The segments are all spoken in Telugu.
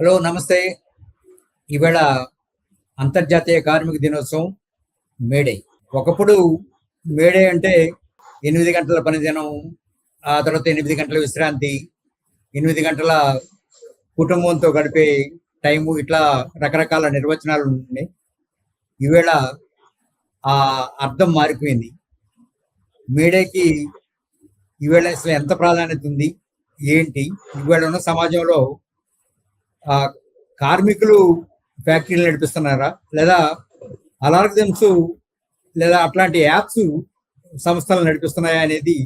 హలో, నమస్తే. ఇవాళ అంతర్జాతీయ కార్మిక దినోత్సవం, మేడే. ఒకప్పుడు మేడే అంటే 8 గంటల పనిదినం, ఆ తర్వాత 8 గంటల విశ్రాంతి, 8 గంటల కుటుంబంతో గడిపే టైము, ఇట్లా రకరకాల నిర్వచనాలు ఉన్నాయి. ఈవేళ ఆ అర్థం మారిపోయింది. మేడేకి ఈవేళ అసలు ఎంత ప్రాధాన్యత ఉంది, ఏంటి? ఈవేళ ఉన్న సమాజంలో కార్మికులు ఫ్యాక్టరీలు నడిపిస్తున్నారా, లేదా అలారిథమ్స్ లేదా అట్లాంటి యాప్స్ సంస్థలు నడిపిస్తున్నాయా అనేది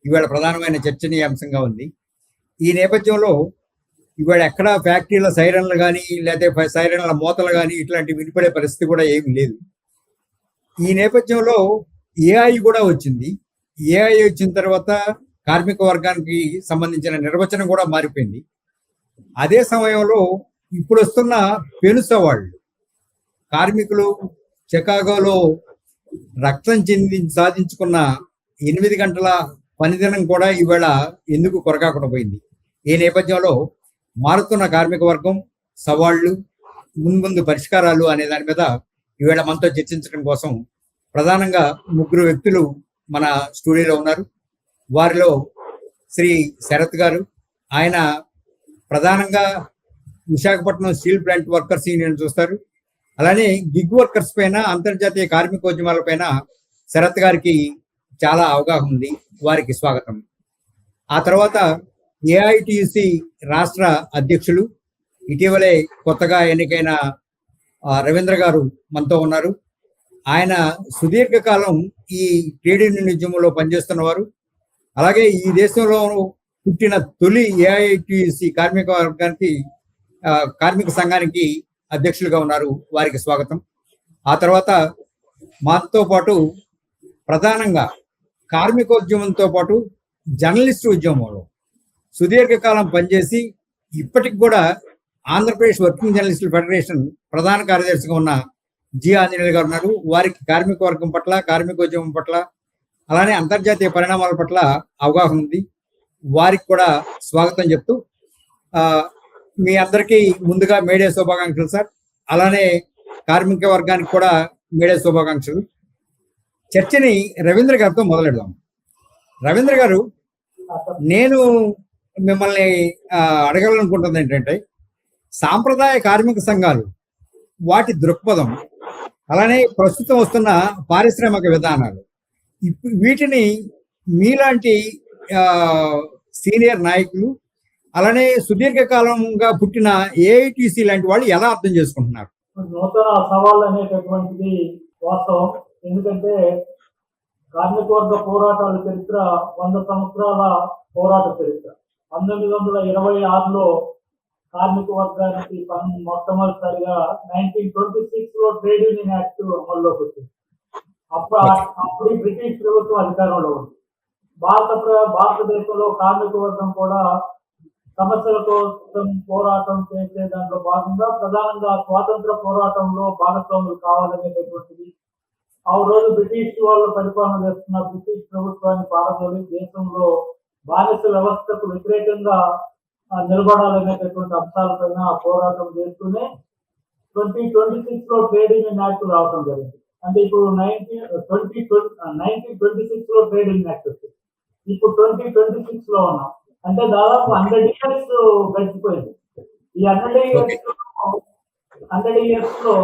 ఇవాళ ప్రధానమైన చర్చనీయాంశంగా ఉంది. ఈ నేపథ్యంలో ఇవాళ ఎక్కడ ఫ్యాక్టరీల సైరన్లు కానీ, లేకపోతే సైరన్ల మూతలు కానీ ఇట్లాంటివి వినిపడే పరిస్థితి కూడా ఏమీ లేదు. ఈ నేపథ్యంలో ఏఐ కూడా వచ్చింది. ఏఐ వచ్చిన తర్వాత కార్మిక వర్గానికి సంబంధించిన నిర్వచనం కూడా మారిపోయింది. అదే సమయంలో ఇప్పుడు వస్తున్న పెను సవాళ్ళు, కార్మికులు చికాగోలో రక్తం సాధించుకున్న 8 గంటల పనిదినం కూడా ఇవాళ ఎందుకు కొరకాకుండా పోయింది? ఈ నేపథ్యంలో మారుతున్న కార్మిక వర్గం, సవాళ్లు, ముందు పరిష్కారాలు అనే దాని మీద ఇవాళ మనతో చర్చించడం కోసం ప్రధానంగా 3 వ్యక్తులు మన స్టూడియోలో ఉన్నారు. వారిలో శ్రీ శరత్ గారు, ఆయన ప్రధానంగా Visakhapatnam steel plant workers union చూస్తారు. అలానే గిగ్ వర్కర్స్ పైన, అంతర్జాతీయ కార్మికోద్యమాల పైన శరత్ గారికి చాలా అవగాహన ఉంది. వారికి స్వాగతం. ఆ తర్వాత ఏఐటియుసి రాష్ట్ర అధ్యక్షులు, ఇటీవలే కొత్తగా ఎన్నికైన రవీంద్ర గారు మనతో ఉన్నారు. ఆయన సుదీర్ఘకాలం ఈ ట్రేడ్ యూనియన్ ఉద్యమంలో పనిచేస్తున్నవారు. అలాగే ఈ దేశంలో పుట్టిన తొలి ఏఐటియుసి కార్మిక సంఘానికి అధ్యక్షులుగా ఉన్నారు. వారికి స్వాగతం. ఆ తర్వాత మాతో పాటు ప్రధానంగా కార్మికోద్యమంతో పాటు జర్నలిస్టు ఉద్యమంలో సుదీర్ఘకాలం పనిచేసి ఇప్పటికి కూడా ఆంధ్రప్రదేశ్ వర్కింగ్ జర్నలిస్టుల ఫెడరేషన్ ప్రధాన కార్యదర్శిగా ఉన్న జి ఆంజనేయులు గారు ఉన్నారు. వారికి కార్మిక వర్గం పట్ల, కార్మికోద్యమం పట్ల, అలానే అంతర్జాతీయ పరిణామాల పట్ల అవగాహన ఉంది. వారికి కూడా స్వాగతం చెప్తూ, మీ అందరికీ ముందుగా మేడే శుభాకాంక్షలు సార్. అలానే కార్మిక వర్గానికి కూడా మేడే శుభాకాంక్షలు. చర్చని రవీంద్ర గారితో మొదలెడదాం. రవీంద్ర గారు, నేను మిమ్మల్ని అడగాలనుకుంటుంది ఏంటంటే, సాంప్రదాయ కార్మిక సంఘాలు, వాటి దృక్పథం, అలానే ప్రస్తుతం వస్తున్న పారిశ్రామిక విధానాలు, వీటిని మీలాంటి సీనియర్ నాయకులు, అలానే సుదీర్ఘకాలంగా పుట్టిన ఏఐటిసి లాంటి వాళ్ళు ఎలా అర్థం చేసుకుంటున్నారు? నూతన సవాళ్ళు అనేటటువంటిది వాస్తవం. ఎందుకంటే కార్మిక వర్గ పోరాటాల చరిత్ర 100 సంవత్సరాల పోరాట చరిత్ర. 1926లో కార్మిక వర్గానికి మొట్టమొదటిసారిగా 1926లో ట్రేడ్ యూనియన్ యాక్ట్ అమల్లోకి వచ్చింది. అప్పుడు బ్రిటిష్ ప్రభుత్వం అధికారంలో ఉంది. భారతదేశంలో కార్మిక వర్గం కూడా సమస్యల కోసం పోరాటం చేసే దాంట్లో భాగంగా ప్రధానంగా స్వాతంత్ర పోరాటంలో భాగస్వాములు కావాలనేటటువంటిది. ఆ రోజు బ్రిటిష్ వాళ్ళు పరిపాలన చేస్తున్న బ్రిటిష్ ప్రభుత్వాన్ని పారదోలి దేశంలో బానిస వ్యవస్థకు వ్యతిరేకంగా నిలబడాలనేటటువంటి అంశాలపైన పోరాటం చేస్తూనే 2026లో ట్రేడ్ యూనియన్ యాక్ట్ రావడం జరిగింది. అంటే ఇప్పుడు 1926లో ట్రేడ్ యూనియన్ యాక్ట్ వచ్చింది. ఇప్పుడు 2026లో ఉన్నాం. అంటే దాదాపు 100 years గడిచిపోయింది. ఈ 100 years లో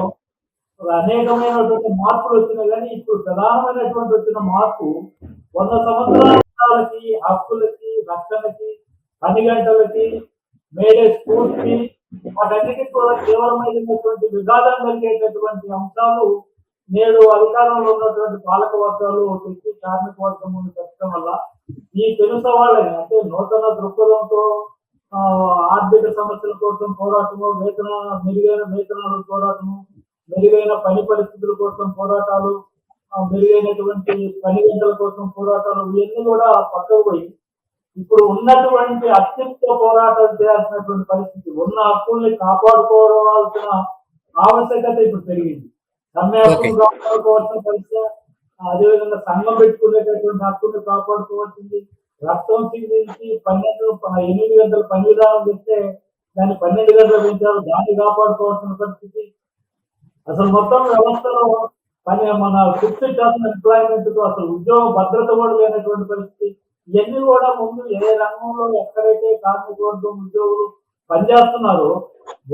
అనేకమైనటువంటి మార్పులు వచ్చినాయి. కానీ ఇప్పుడు ప్రధానమైనటువంటి వచ్చిన మార్పు 100 సంవత్సరాలకి హక్కులకి, రక్షణకి, 10 గంటలకి, మేడే స్ఫూర్తి, వాటన్నిటికీ కూడా తీవ్రమైనటువంటి విఘాతం కలిగేటటువంటి అంశాలు నేడు అధికారంలో ఉన్నటువంటి పాలక వర్గాలు తెచ్చి కార్మిక వర్గం ముందు పెట్టడం వల్ల ఈ పెను సవాళ్ళని, అంటే నూతన దృక్పథంతో ఆర్థిక సమస్యల కోసం పోరాటము, మెరుగైన వేతనాల పోరాటము, మెరుగైన పని పరిస్థితుల కోసం పోరాటాలు, మెరుగైనటువంటి 10 గంటల కోసం పోరాటాలు, ఇవన్నీ కూడా పక్కకు పోయి ఇప్పుడు ఉన్నటువంటి అత్యుత్త పోరాటాలు చేయాల్సినటువంటి పరిస్థితి, ఉన్న హక్కుల్ని కాపాడుకోవాల్సిన ఆవశ్యకత ఇప్పుడు పెరిగింది. సమ్మె హక్కులు కాపాడుకోవాల్సిన పరిస్థితి, అదేవిధంగా సంఘం పెట్టుకునేటటువంటి హక్కుల్ని కాపాడుకోవాల్సింది. రక్తం చిందించి 8 గంటల పని విధానం చేస్తే దాన్ని 12 గంటలు పెంచారు, దాన్ని కాపాడుకోవాల్సిన పరిస్థితి. అసలు మొత్తం వ్యవస్థలో మన ఫిక్స్డ్ టర్మ్ ఎంప్లాయ్మెంట్ కు అసలు ఉద్యోగ భద్రత కూడా లేనటువంటి పరిస్థితి. ఇవన్నీ కూడా ముందు ఏ రంగంలో ఎక్కడైతే కార్మిక వర్గం ఉద్యోగులు పనిచేస్తున్నారో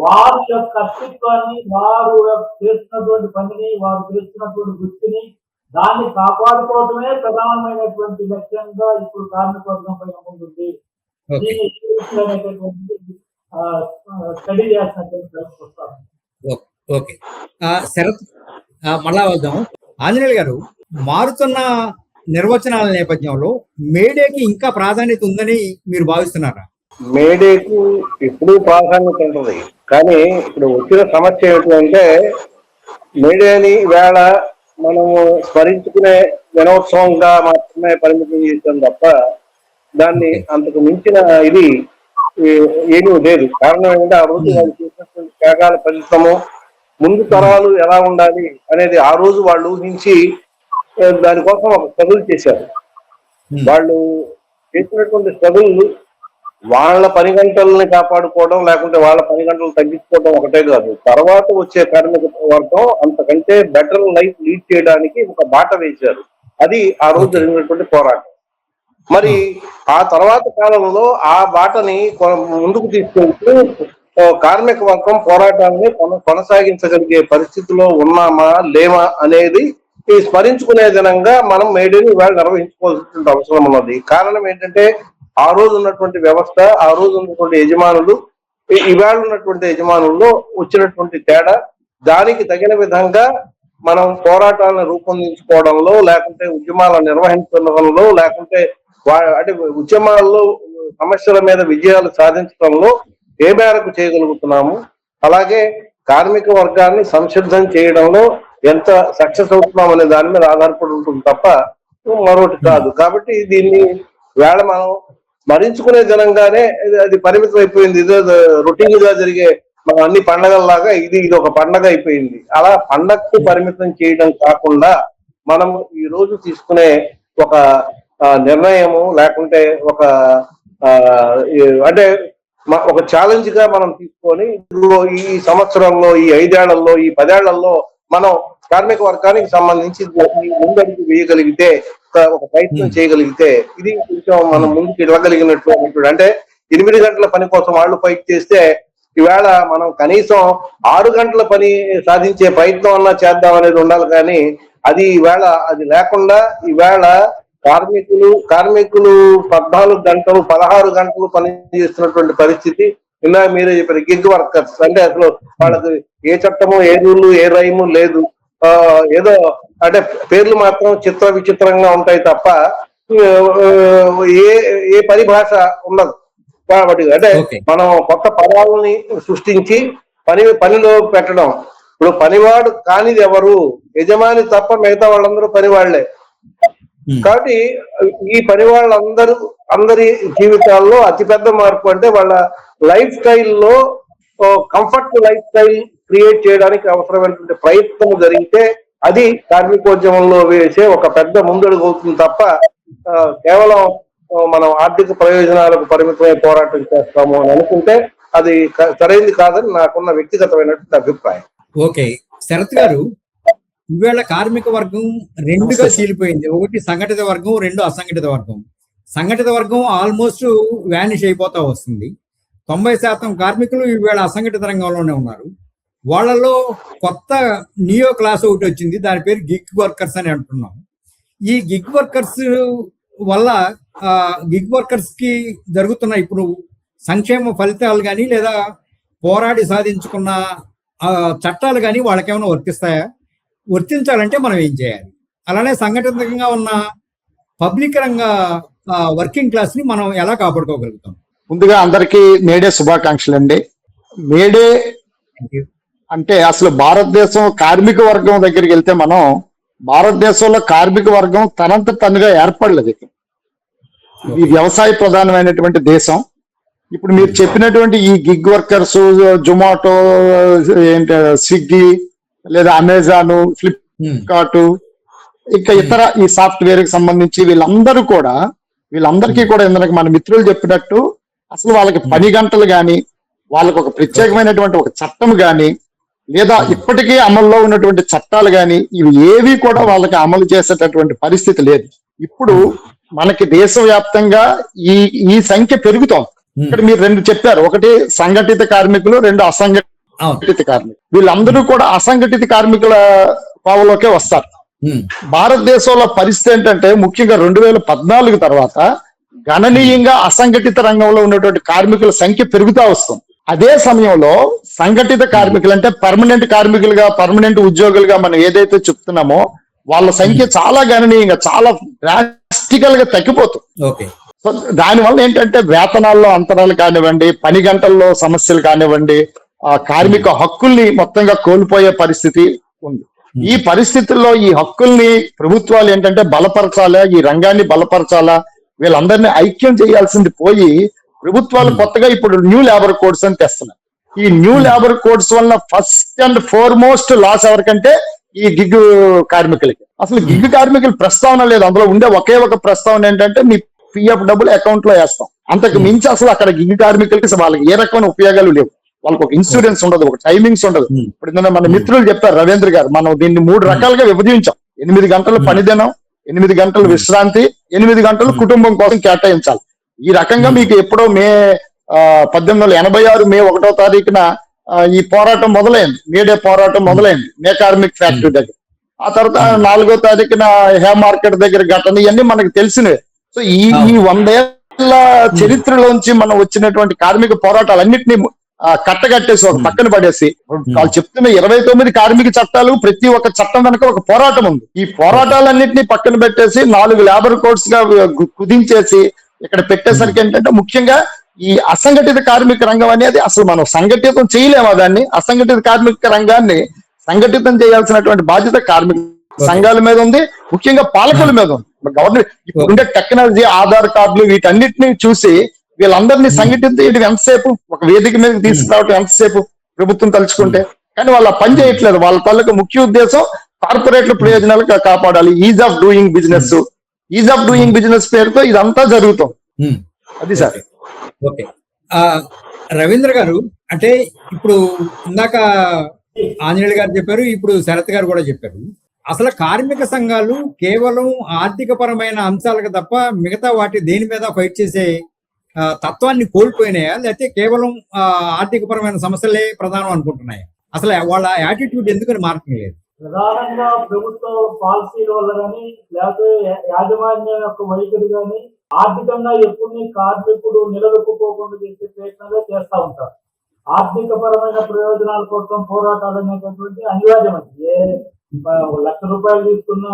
వారి యొక్క అస్తిత్వాన్ని, వారు చేస్తున్నటువంటి పనిని, వారు చేస్తున్నటువంటి వృత్తిని, దాన్ని కాపాడుకోవటమే ప్రధానమైనటువంటి లక్ష్యంగా ఇప్పుడు కార్మిక వర్గం పైన ఉంటుంది. దీన్ని స్టడీ చేసినటువంటి వస్తాను. ఓకే, శరత్ మళ్ళా వద్దాం. ఆంజనేయులు గారు, మారుతున్న నిర్వచనాల నేపథ్యంలో మేడేకి ఇంకా ప్రాధాన్యత ఉందని మీరు భావిస్తున్నారా? మేడేకు ఎప్పుడూ ప్రాధాన్యత ఉంటుంది, కానీ ఇప్పుడు వచ్చిన సమస్య ఏమిటంటే మేడేని వేళ మనము స్మరించుకునే దినోత్సవంగా మాత్రమే పరిమితం చేసాం తప్ప దాన్ని అంతకు మించిన ఇది ఏమీ లేదు. కారణం ఏంటంటే ఆ రోజు వాళ్ళు చేసినటువంటి త్యాగాల ఫలితము, ముందు తరాలు ఎలా ఉండాలి అనేది ఆ రోజు వాళ్ళు ఊహించి దానికోసం ఒక స్ట్రగుల్ చేశారు. వాళ్ళు చేసినటువంటి స్ట్రగుల్ వాళ్ళ పని గంటలని కాపాడుకోవడం, లేకుంటే వాళ్ళ పని గంటలు తగ్గించుకోవడం ఒకటే కాదు, తర్వాత వచ్చే కార్మిక వర్గం అంతకంటే బెటర్ లైఫ్ లీడ్ చేయడానికి ఒక బాట వేశారు. అది ఆ రోజు జరిగినటువంటి పోరాటం. మరి ఆ తర్వాత కాలంలో ఆ బాటని ముందుకు తీసుకెళ్తూ కార్మిక వర్గం పోరాటాన్ని కొనసాగించగలిగే పరిస్థితిలో ఉన్నామా లేమా అనేది ఈ స్మరించుకునే దినంగా మనం మేడేని ఇవాళ నిర్వహించుకోవాల్సినటువంటి అవసరం ఉన్నది. కారణం ఏంటంటే ఆ రోజు ఉన్నటువంటి వ్యవస్థ, ఆ రోజు ఉన్నటువంటి యజమానులు, ఇవాళ ఉన్నటువంటి యజమానుల్లో వచ్చినటువంటి తేడా, దానికి తగిన విధంగా మనం పోరాటాలను రూపొందించుకోవడంలో, లేకుంటే ఉద్యమాలను నిర్వహించడంలో, లేకుంటే అంటే ఉద్యమాల్లో సమస్యల మీద విజయాలు సాధించడంలో ఏ మేరకు చేయగలుగుతున్నాము, అలాగే కార్మిక వర్గాన్ని సంసిద్ధం చేయడంలో ఎంత సక్సెస్ అవుతున్నాం అనే దాని మీద ఆధారపడి ఉంటుంది తప్ప మరొకటి కాదు. కాబట్టి దీన్ని వేళ మనం స్మరించుకునే దినంగానే అది పరిమితం అయిపోయింది. ఇదే రొటీన్ గా జరిగే మనం అన్ని పండగల్లాగా ఇది ఒక పండగ అయిపోయింది. అలా పండగకు పరిమితం చేయడం కాకుండా మనం ఈ రోజు తీసుకునే ఒక నిర్ణయము, లేకుంటే ఒక అంటే ఒక ఛాలెంజ్ గా మనం తీసుకొని ఈ సంవత్సరంలో, ఈ 5 ఏళ్లలో, ఈ 10 ఏళ్లలో మనం కార్మిక వర్గానికి సంబంధించి ముందడుగు వేయగలిగితే, ఒక ప్రయత్నం చేయగలిగితే ఇది కొంచెం మనం ముందుకు వెళ్ళగలిగినట్లు. అంటే 8 గంటల పని కోసం వాళ్ళు ఫైట్ చేస్తే ఈవేళ మనం కనీసం 6 గంటల పని సాధించే ప్రయత్నం అన్నా చేద్దాం అనేది ఉండాలి. కానీ అది ఈవేళ అది లేకుండా ఈవేళ కార్మికులు 14 గంటలు 16 గంటలు పని చేస్తున్నటువంటి పరిస్థితి. ఇలా మీరు చెప్పారు గిగ్ వర్కర్స్ అంటే అసలు వాళ్ళకి ఏ చట్టము, ఏ రూలు, ఏ రైము లేదు. ఏదో అంటే పేర్లు మాత్రం చిత్ర విచిత్రంగా ఉంటాయి తప్ప ఏ పరిభాష ఉండదు. కాబట్టి అంటే మనం కొత్త పదాలని సృష్టించి పనిలో పెట్టడం. ఇప్పుడు పనివాడు కానిది ఎవరు? యజమాని తప్ప మిగతా వాళ్ళందరూ పనివాళ్లే. కాబట్టి ఈ పని అందరి జీవితాల్లో అతిపెద్ద మార్పు అంటే వాళ్ళ లైఫ్ స్టైల్లో కంఫర్ట్ లైఫ్ స్టైల్ క్రియేట్ చేయడానికి అవసరమైనటువంటి ప్రయత్నం జరిగితే అది కార్మికోద్యమంలో వేసే ఒక పెద్ద ముందడుగు అవుతుంది తప్ప కేవలం మనం ఆర్థిక ప్రయోజనాలకు పరిమితమై పోరాటం చేస్తాము అని అనుకుంటే అది సరైనది కాదని నాకున్న వ్యక్తిగతమైనటువంటి అభిప్రాయం. ఓకే, శరత్ గారు, ఈవేళ కార్మిక వర్గం రెండుగా చీలిపోయింది. ఒకటి సంఘటిత వర్గం, రెండు అసంఘటిత వర్గం. సంఘటిత వర్గం ఆల్మోస్ట్ వ్యానిష్ అయిపోతా వస్తుంది. 90% కార్మికులు ఈవేళ అసంఘటిత రంగంలోనే ఉన్నారు. వాళ్ళలో కొత్త నియో క్లాస్ ఒకటి వచ్చింది, దాని పేరు గిగ్ వర్కర్స్ అని అంటున్నాం. ఈ గిగ్ వర్కర్స్ వల్ల గిగ్ వర్కర్స్ కి జరుగుతున్న ఇప్పుడు సంక్షేమ ఫలితాలు కానీ లేదా పోరాడి సాధించుకున్న చట్టాలు కానీ వాళ్ళకేమైనా వర్తిస్తాయా? వర్తించాలంటే మనం ఏం చేయాలి? అలానే సంఘటితంగా ఉన్న పబ్లిక్ రంగ వర్కింగ్ క్లాస్ ని మనం ఎలా కాపాడుకోగలుగుతాం? ముందుగా అందరికీ మేడే శుభాకాంక్షలు అండి. మేడే అంటే అసలు భారతదేశం కార్మిక వర్గం దగ్గరికి వెళ్తే మనం భారతదేశంలో కార్మిక వర్గం తనంత తనుగా ఏర్పడలేదు. ఇది వ్యవసాయ ప్రధానమైనటువంటి దేశం. ఇప్పుడు మీరు చెప్పినటువంటి ఈ గిగ్ వర్కర్స్, జొమాటో, ఏంటి స్విగ్గీ లేదా అమెజాన్, ఫ్లిప్కార్ట్, ఇంకా ఇతర ఈ సాఫ్ట్వేర్ కి సంబంధించి వీళ్ళందరికీ కూడా ఇందులో మన మిత్రులు చెప్పినట్టు అసలు వాళ్ళకి పని గంటలు కానీ వాళ్ళకు ఒక ప్రత్యేకమైనటువంటి ఒక చట్టం గాని లేదా ఇప్పటికీ అమల్లో ఉన్నటువంటి చట్టాలు గాని ఇవి ఏవి కూడా వాళ్ళకి అమలు చేసేటటువంటి పరిస్థితి లేదు. ఇప్పుడు మనకి దేశవ్యాప్తంగా ఈ ఈ సంఖ్య పెరుగుతోంది. ఇక్కడ మీరు రెండు చెప్పారు, ఒకటి సంఘటిత కార్మికులు, రెండు అసంఘటిత కార్మికులు. వీళ్ళందరూ కూడా అసంఘటిత కార్మికుల కోవలోకే వస్తారు. భారతదేశంలో పరిస్థితి ఏంటంటే ముఖ్యంగా 2014 తర్వాత గణనీయంగా అసంఘటిత రంగంలో ఉన్నటువంటి కార్మికుల సంఖ్య పెరుగుతా వస్తుంది. అదే సమయంలో సంఘటిత కార్మికులు అంటే పర్మనెంట్ కార్మికులుగా, పర్మనెంట్ ఉద్యోగులుగా మనం ఏదైతే చెప్తున్నామో వాళ్ళ సంఖ్య చాలా గణనీయంగా, చాలా డ్రాస్టికల్ గా తగ్గిపోతుంది. సో దానివల్ల ఏంటంటే వేతనాల్లో అంతరాలు కానివ్వండి, పని గంటల్లో సమస్యలు కానివ్వండి, ఆ కార్మిక హక్కుల్ని మొత్తంగా కోల్పోయే పరిస్థితి ఉంది. ఈ పరిస్థితుల్లో ఈ హక్కుల్ని ప్రభుత్వాలు ఏంటంటే బలపరచాలా, ఈ రంగాన్ని బలపరచాలా, వీళ్ళందరినీ ఐక్యం చేయాల్సింది పోయి ప్రభుత్వాలు కొత్తగా ఇప్పుడు న్యూ లేబర్ కోడ్స్ అని తెస్తున్నాయి. ఈ న్యూ లేబర్ కోడ్స్ వల్ల ఫస్ట్ అండ్ ఫార్మోస్ట్ లాస్ ఎవరికంటే ఈ గిగ్ కార్మికులకి. అసలు గిగ్ కార్మికుల ప్రస్తావన లేదు. అందులో ఉండే ఒకే ఒక ప్రస్తావన ఏంటంటే మీ పిఎఫ్ డబ్బులు అకౌంట్ లో వేస్తాం. అంతకు మించి అసలు అక్కడ గిగ్ కార్మికులకి వాళ్ళకి ఏ రకమైన ఉపయోగాలు లేవు. వాళ్ళకి ఒక ఇన్సూరెన్స్ ఉండదు, ఒక టైమింగ్స్ ఉండదు. ఇప్పుడు మన మిత్రులు చెప్పారు, రవీంద్ర గారు, మనం దీన్ని 3 రకాలుగా విభజించాం. 8 గంటలు పని దినం, 8 గంటలు విశ్రాంతి, 8 గంటలు కుటుంబం కోసం కేటాయించాలి. ఈ రకంగా మీకు ఎప్పుడో మే 1886 మే 1వ తారీఖున ఈ పోరాటం మొదలైంది, మేడే పోరాటం మొదలైంది మే కార్మిక్ ఫ్యాక్టరీ దగ్గర. ఆ తర్వాత 4వ తారీఖున హే మార్కెట్ దగ్గర ఘటన, ఇవన్నీ మనకు తెలిసినవే. సో ఈ 100 ఏళ్ల చరిత్రలోంచి మనం వచ్చినటువంటి కార్మిక పోరాటాలన్నింటినీ కట్టగట్టేసి ఒక పక్కన పడేసి వాళ్ళు చెప్తున్న 29 కార్మిక చట్టాలు, ప్రతి ఒక్క చట్టం వెనక ఒక పోరాటం ఉంది. ఈ పోరాటాలన్నింటినీ పక్కన పెట్టేసి 4 లేబర్ కోడ్స్ గా కుదించేసి ఇక్కడ పెట్టేసరికి ఏంటంటే ముఖ్యంగా ఈ అసంఘటిత కార్మిక రంగం అనేది అసలు మనం సంఘటితం చేయలేము. దాన్ని అసంఘటిత కార్మిక రంగాన్ని సంఘటితం చేయాల్సినటువంటి బాధ్యత కార్మిక సంఘాల మీద ఉంది, ముఖ్యంగా పాలకుల మీద ఉంది. గవర్నమెంట్ ఇప్పుడుండే టెక్నాలజీ, ఆధార్ కార్డులు, వీటన్నిటిని చూసి వీళ్ళందరినీ సంఘటితం చేయడం ఎంతసేపు, ఒక వేదిక మీద తీసుకురావడం ఎంతసేపు ప్రభుత్వం తలుచుకుంటే. కానీ వాళ్ళు పని చేయట్లేదు. వాళ్ళ తాలూకు ముఖ్య ఉద్దేశం కార్పొరేట్ల ప్రయోజనాలు కాపాడాలి. Is of doing business, is of doing business పేరుతో ఇదంతా జరుగుతుంది. అది సార్. ఓకే, రవీంద్ర గారు, అంటే ఇప్పుడు ఇందాక ఆంజనేయులు గారు చెప్పారు, ఇప్పుడు శరత్ గారు కూడా చెప్పారు, అసలు కార్మిక సంఘాలు కేవలం ఆర్థిక పరమైన అంశాలకు తప్ప మిగతా వాటి దేని మీద ఫైట్ చేసే తత్వాన్ని కోల్పోయినాయా, లేకపోతే కేవలం ఆర్థిక పరమైన సమస్యలే ప్రధానం అనుకుంటున్నాయా? అసలు వాళ్ళ యాటిట్యూడ్ ఎందుకని మార్పు లేదు? ప్రధానంగా ప్రభుత్వ పాలసీల వల్ల కానీ, లేకపోతే యాజమాన్యం యొక్క వైఖరి కానీ, ఆర్థికంగా ఎప్పుడు కార్మికుడు నిలదొక్కుకోకుండా చేసే ప్రయత్నాలే చేస్తూ ఉంటారు. ఆర్థిక పరమైన ప్రయోజనాల కోసం పోరాటాలు అనేటటువంటి అనివార్యమైంది. ఏ 1 లక్ష రూపాయలు తీసుకున్న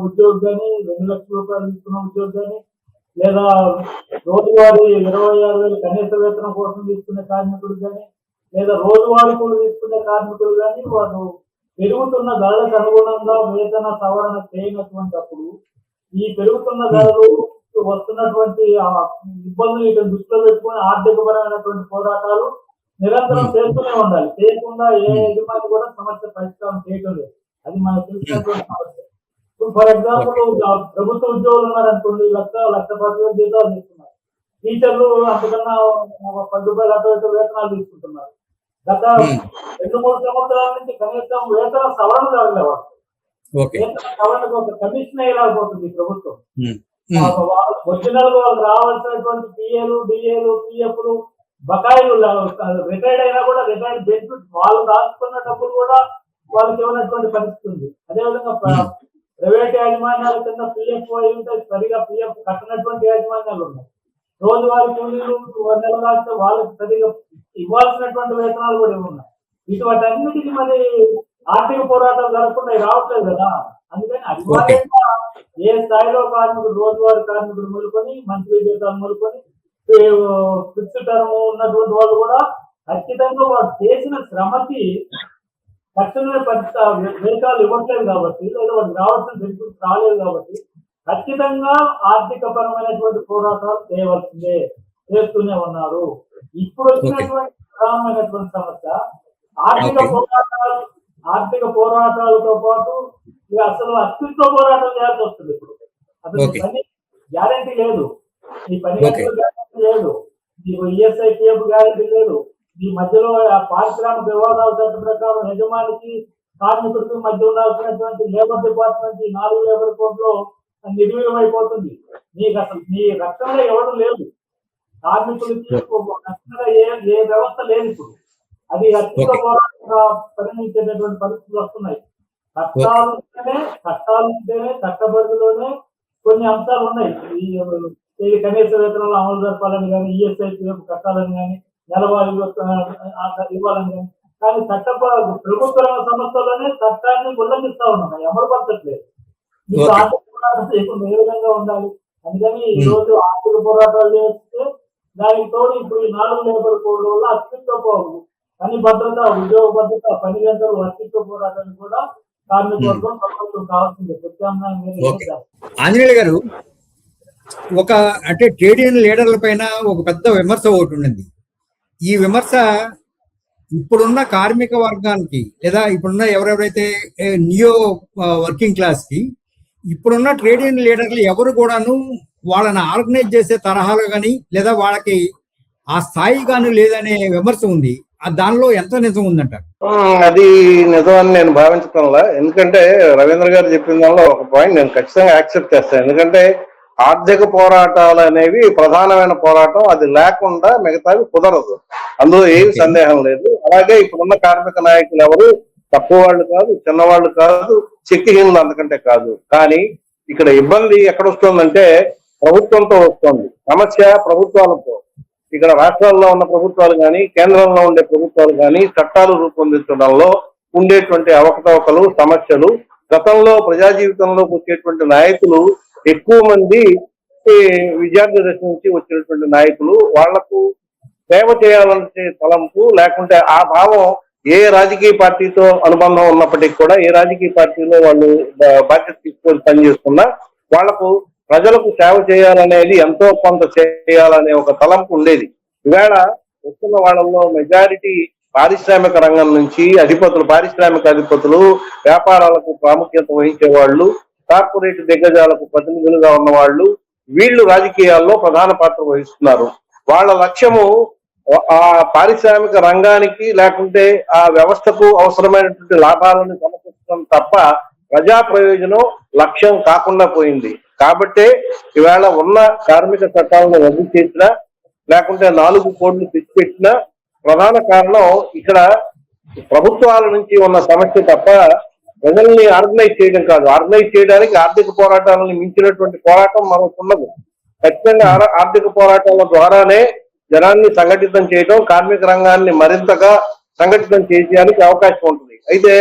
ఉద్యోగి కానీ, 2 లక్షల రూపాయలు తీసుకున్న ఉద్యోగి కానీ, లేదా రోజువారీ 26,000 కనీస వేతనం కోసం తీసుకునే కార్మికులు కానీ, లేదా రోజువారీ కూలి తీసుకునే కార్మికులు కానీ, వాళ్ళు పెరుగుతున్న ధరలకు అనుగుణంగా వేతన సవరణ చేయనటువంటిప్పుడు ఈ పెరుగుతున్న ధరలు వస్తున్నటువంటి ఇబ్బందులు ఇక దృష్టిలో పెట్టుకుని ఆర్థికపరమైనటువంటి పోరాటాలు నిరంతరం చేస్తూనే ఉండాలి. చేయకుండా ఏ యజమాని కూడా సమస్య పరిష్కారం చేయడం లేదు. అది మనకు తెలిసినటువంటి సమస్య. ఇప్పుడు ఫర్ ఎగ్జాంపుల్ ప్రభుత్వ ఉద్యోగులు ఉన్నారనుకోండి, 1,10,000 జీతాలు తీసుకున్నారు. టీచర్లు అంతకన్నా 10 రూపాయలు అటు ఇటు వేతనాలు తీసుకుంటున్నారు. గత 2-3 సంవత్సరాల నుంచి కనీసం వేతన సవరణ జరగలేవాడు. వేతన సవరణకు ఒక కమిషన్ అయ్యేలాగపోతుంది ప్రభుత్వం. ఒరిజినల్ వాళ్ళకి రావాల్సినటువంటి పిఏలు, డిఏలు, పిఎఫ్లు, బకాయిలు, రిటైర్డ్ అయినా కూడా రిటైర్డ్ బెనిఫిట్ వాళ్ళు దాచుకున్న డబ్బులు కూడా వాళ్ళకి ఇవ్వనటువంటి పరిస్థితి ఉంది. అదేవిధంగా ప్రైవేట్ యాజమాన్యాల కింద పిఎఫ్ అయితే సరిగా పిఎఫ్ కట్టినటువంటి యాజమాన్యాలు ఉన్నాయి. రోజువారీ కూలీలు నెల దాటితే వాళ్ళకి సరిగా ఇవ్వాల్సినటువంటి వేతనాలు కూడా ఉన్నాయి. ఇటువంటి అన్నిటికీ మరి ఆర్థిక పోరాటం జరగకుండా రావట్లేదు కదా. అందుకని అనివార్యంగా ఏ స్థాయిలో కార్మికుడు, రోజువారీ కార్మికుడు మొదలుకొని, మంత్లీ జీతాలు మొదలుకొని, ఫిక్స్డ్ టర్మ్ ఉన్నటువంటి వాళ్ళు కూడా ఖచ్చితంగా వాడు చేసిన శ్రమకి తక్షణమే వేతనాలు ఇవ్వట్లేదు కాబట్టి, లేదా వాడికి రావాల్సిన బెనిఫిట్స్ రాలేదు కాబట్టి ఖచ్చితంగా ఆర్థిక పరమైనటువంటి పోరాటాలు చేయవలసిందే, చేస్తూనే ఉన్నారు. ఇప్పుడు వచ్చినటువంటి ప్రధానమైనటువంటి సమస్య ఆర్థిక పోరాటాలతో పాటు అసలు అస్తిత్వ పోరాటం చేయాల్సి వస్తుంది. ఇప్పుడు అసలు పని గ్యారంటీ లేదు, ఈ పని గ్యారంటీ లేదు, నీకు ఈఎస్ఐ పిఎఫ్ గ్యారంటీ లేదు, ఈ మధ్యలో ఆ పారిశ్రామిక వివాదాల చట్టం ప్రకారం యజమానికి కార్మికుడికి మధ్య ఉండాల్సినటువంటి లేబర్ డిపార్ట్మెంట్ ఈ 4 లేబర్ కోడ్లో నిర్వీర్యమైపోతుంది. నీకు అసలు నీ రక్షణలో ఎవరు లేదు, కార్మికులకి రక్షణగా ఏ వ్యవస్థ లేదు ఇప్పుడు. అది అత్యంత పోరాటంగా పరిగణించేటటువంటి పరిస్థితులు వస్తున్నాయి. చట్టాలుంటేనే చట్టబడిలోనే కొన్ని అంశాలు ఉన్నాయి. ఈ కనీస వేతనాలు అమలు జరపాలని కానీ, ఈఎస్ఐపీఎఫ్ కట్టాలని కానీ, నెలవారీ ఇవ్వాలని కానీ, కానీ ప్రభుత్వ రంగ సంస్థల్లోనే చట్టాన్ని ఉల్లంఘిస్తా ఉన్నాయి, అమలు పరచట్లేదు. మీకు ఆర్థిక పోరాటం చేయకుండా ఏ విధంగా ఉండాలి? అందుకని ఈ రోజు ఆర్థిక పోరాటాలు చేస్తే దానికి తోడు ఇప్పుడు ఈ 4 లేబర్ కోడ్ల వల్ల అస్తిత్వ పని భద్రత, ఉద్యోగ భద్రత, పని గంటలు, అస్తిత్వ పోరాటాన్ని కూడా కార్మిక వర్గం ప్రభుత్వం కావాల్సిందే. ప్రత్యామ్నాయం ఆంజనేయులు గారు, అంటే ట్రేడ్ యూనియన్ లీడర్ల పైన ఒక పెద్ద విమర్శ ఒకటి ఉండింది. ఈ విమర్శ ఇప్పుడున్న కార్మిక వర్గానికి లేదా ఇప్పుడున్న ఎవరెవరైతే నియో వర్కింగ్ క్లాస్ కి ఇప్పుడున్న ట్రేడ్ యూనియన్ లీడర్లు ఎవరు కూడాను వాళ్ళని ఆర్గనైజ్ చేసే తరహాలు కానీ లేదా వాళ్ళకి ఆ స్థాయి కానీ లేదనే విమర్శ ఉంది. దానిలో ఎంత నిజం ఉందంటారు? అది నిజం అని నేను భావించడంలా. ఎందుకంటే రవీంద్ర గారు చెప్పిన దానిలో ఒక పాయింట్ నేను ఖచ్చితంగా యాక్సెప్ట్ చేస్తాను. ఎందుకంటే ఆర్థిక పోరాటాలు అనేవి ప్రధానమైన పోరాటం, అది లేకుండా మిగతావి కుదరదు, అందులో ఏమి సందేహం లేదు. అలాగే ఇప్పుడున్న కార్మిక నాయకులు ఎవరు తక్కువ వాళ్ళు కాదు, చిన్నవాళ్ళు కాదు, శక్తిహీనులు అంతకంటే కాదు. కానీ ఇక్కడ ఇబ్బంది ఎక్కడ వస్తుందంటే ప్రభుత్వంతో వస్తుంది సమస్య, ప్రభుత్వాలతో. ఇక్కడ రాష్ట్రాల్లో ఉన్న ప్రభుత్వాలు కానీ, కేంద్రంలో ఉండే ప్రభుత్వాలు కానీ చట్టాలు రూపొందించడంలో ఉండేటువంటి అవకతవకలు, సమస్యలు, గతంలో ప్రజా జీవితంలోకి వచ్చేటువంటి నాయకులు ఎక్కువ మంది విద్యార్థి దశ నుంచి వచ్చినటువంటి నాయకులు, వాళ్లకు సేవ చేయాలంటే తలంపు లేకుంటే ఆ భావం ఏ రాజకీయ పార్టీతో అనుబంధం ఉన్నప్పటికీ కూడా, ఏ రాజకీయ పార్టీలో వాళ్ళు బాధ్యత తీసుకొని పనిచేస్తున్నా వాళ్లకు ప్రజలకు సేవ చేయాలనేది, ఎంతో కొంత చేయాలనే ఒక తలంపు ఉండేది. ఈవేళ వస్తున్న వాళ్ళల్లో మెజారిటీ పారిశ్రామిక రంగం నుంచి పారిశ్రామిక అధిపతులు, వ్యాపారాలకు ప్రాముఖ్యత వహించే వాళ్ళు, కార్పొరేట్ దిగ్గజాలకు ప్రతినిధులుగా ఉన్న వాళ్ళు, వీళ్ళు రాజకీయాల్లో ప్రధాన పాత్ర వహిస్తున్నారు. వాళ్ళ లక్ష్యము ఆ పారిశ్రామిక రంగానికి లేకుంటే ఆ వ్యవస్థకు అవసరమైనటువంటి లాభాలను సమకూర్చడం తప్ప ప్రజా ప్రయోజనం లక్ష్యం కాకుండా పోయింది. కాబట్టే ఈవేళ ఉన్న కార్మిక చట్టాలను రద్దు చేసినా లేకుంటే 4 కోడ్లు తెచ్చిపెట్టినా ప్రధాన కారణం ఇక్కడ ప్రభుత్వాల నుంచి ఉన్న సమస్య తప్ప ప్రజల్ని ఆర్గనైజ్ చేయడం కాదు. ఆర్గనైజ్ చేయడానికి ఆర్థిక పోరాటాలను మించినటువంటి పోరాటం మనకు ఉన్నది. ఖచ్చితంగా ఆర్థిక పోరాటాల ద్వారానే జనాన్ని సంఘటితం చేయడం, కార్మిక రంగాన్ని మరింతగా సంఘటితం చేయడానికి అవకాశం ఉంటుంది. అయితే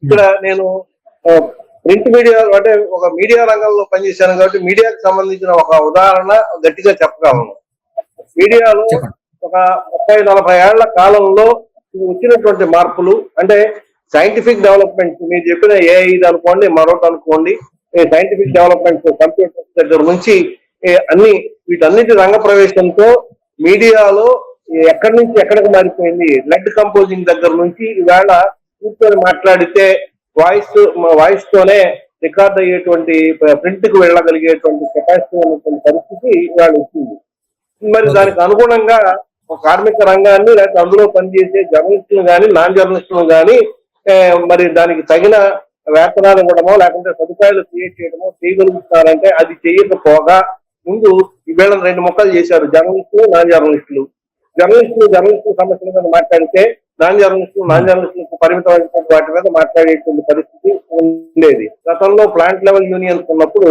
ఇక్కడ నేను ప్రింట్ మీడియా అంటే ఒక మీడియా రంగంలో పనిచేశాను కాబట్టి మీడియాకు సంబంధించిన ఒక ఉదాహరణ గట్టిగా చెప్పగలను. మీడియాలో ఒక 30-40 ఏళ్ల కాలంలో వచ్చినటువంటి మార్పులు అంటే సైంటిఫిక్ డెవలప్మెంట్, మీరు చెప్పిన ఏఐ అనుకోండి, మరొకటి అనుకోండి, సైంటిఫిక్ డెవలప్మెంట్, కంప్యూటర్స్ దగ్గర నుంచి వీటన్నిటి రంగ ప్రవేశంతో మీడియాలో ఎక్కడి నుంచి ఎక్కడికి మారిపోయింది. లెడ్ కంపోజింగ్ దగ్గర నుంచి ఈవేళ కూర్చొని మాట్లాడితే వాయిస్ తోనే రికార్డ్ అయ్యేటువంటి, ప్రింట్ కు వెళ్ళగలిగేటువంటి కెపాసిటీ ఉన్నటువంటి పరిస్థితి ఇవాళ వచ్చింది. మరి దానికి అనుగుణంగా కార్మిక రంగాన్ని లేకపోతే అందులో పనిచేసే జర్నలిస్టులు కానీ, నాన్ జర్నలిస్టులు కానీ మరి దానికి తగిన వేతనాలు ఇవ్వడమో లేకుంటే సదుపాయాలు క్రియేట్ చేయడమో చేయగలుగుతున్నారంటే అది చేయకపోగా ముందు ఈవేళ 2 ముక్కలు చేశారు, జర్నలిస్టులు, నాన్ జర్నలిస్టులు. జర్నలిస్టులు సమస్యల మీద మాట్లాడితే నాన్ జర్నలిస్టులకు పరిమితమైన వాటి మీద మాట్లాడేటువంటి పరిస్థితి ఉండేది. గతంలో ప్లాంట్ లెవెల్ యూనియన్స్ ఉన్నప్పుడు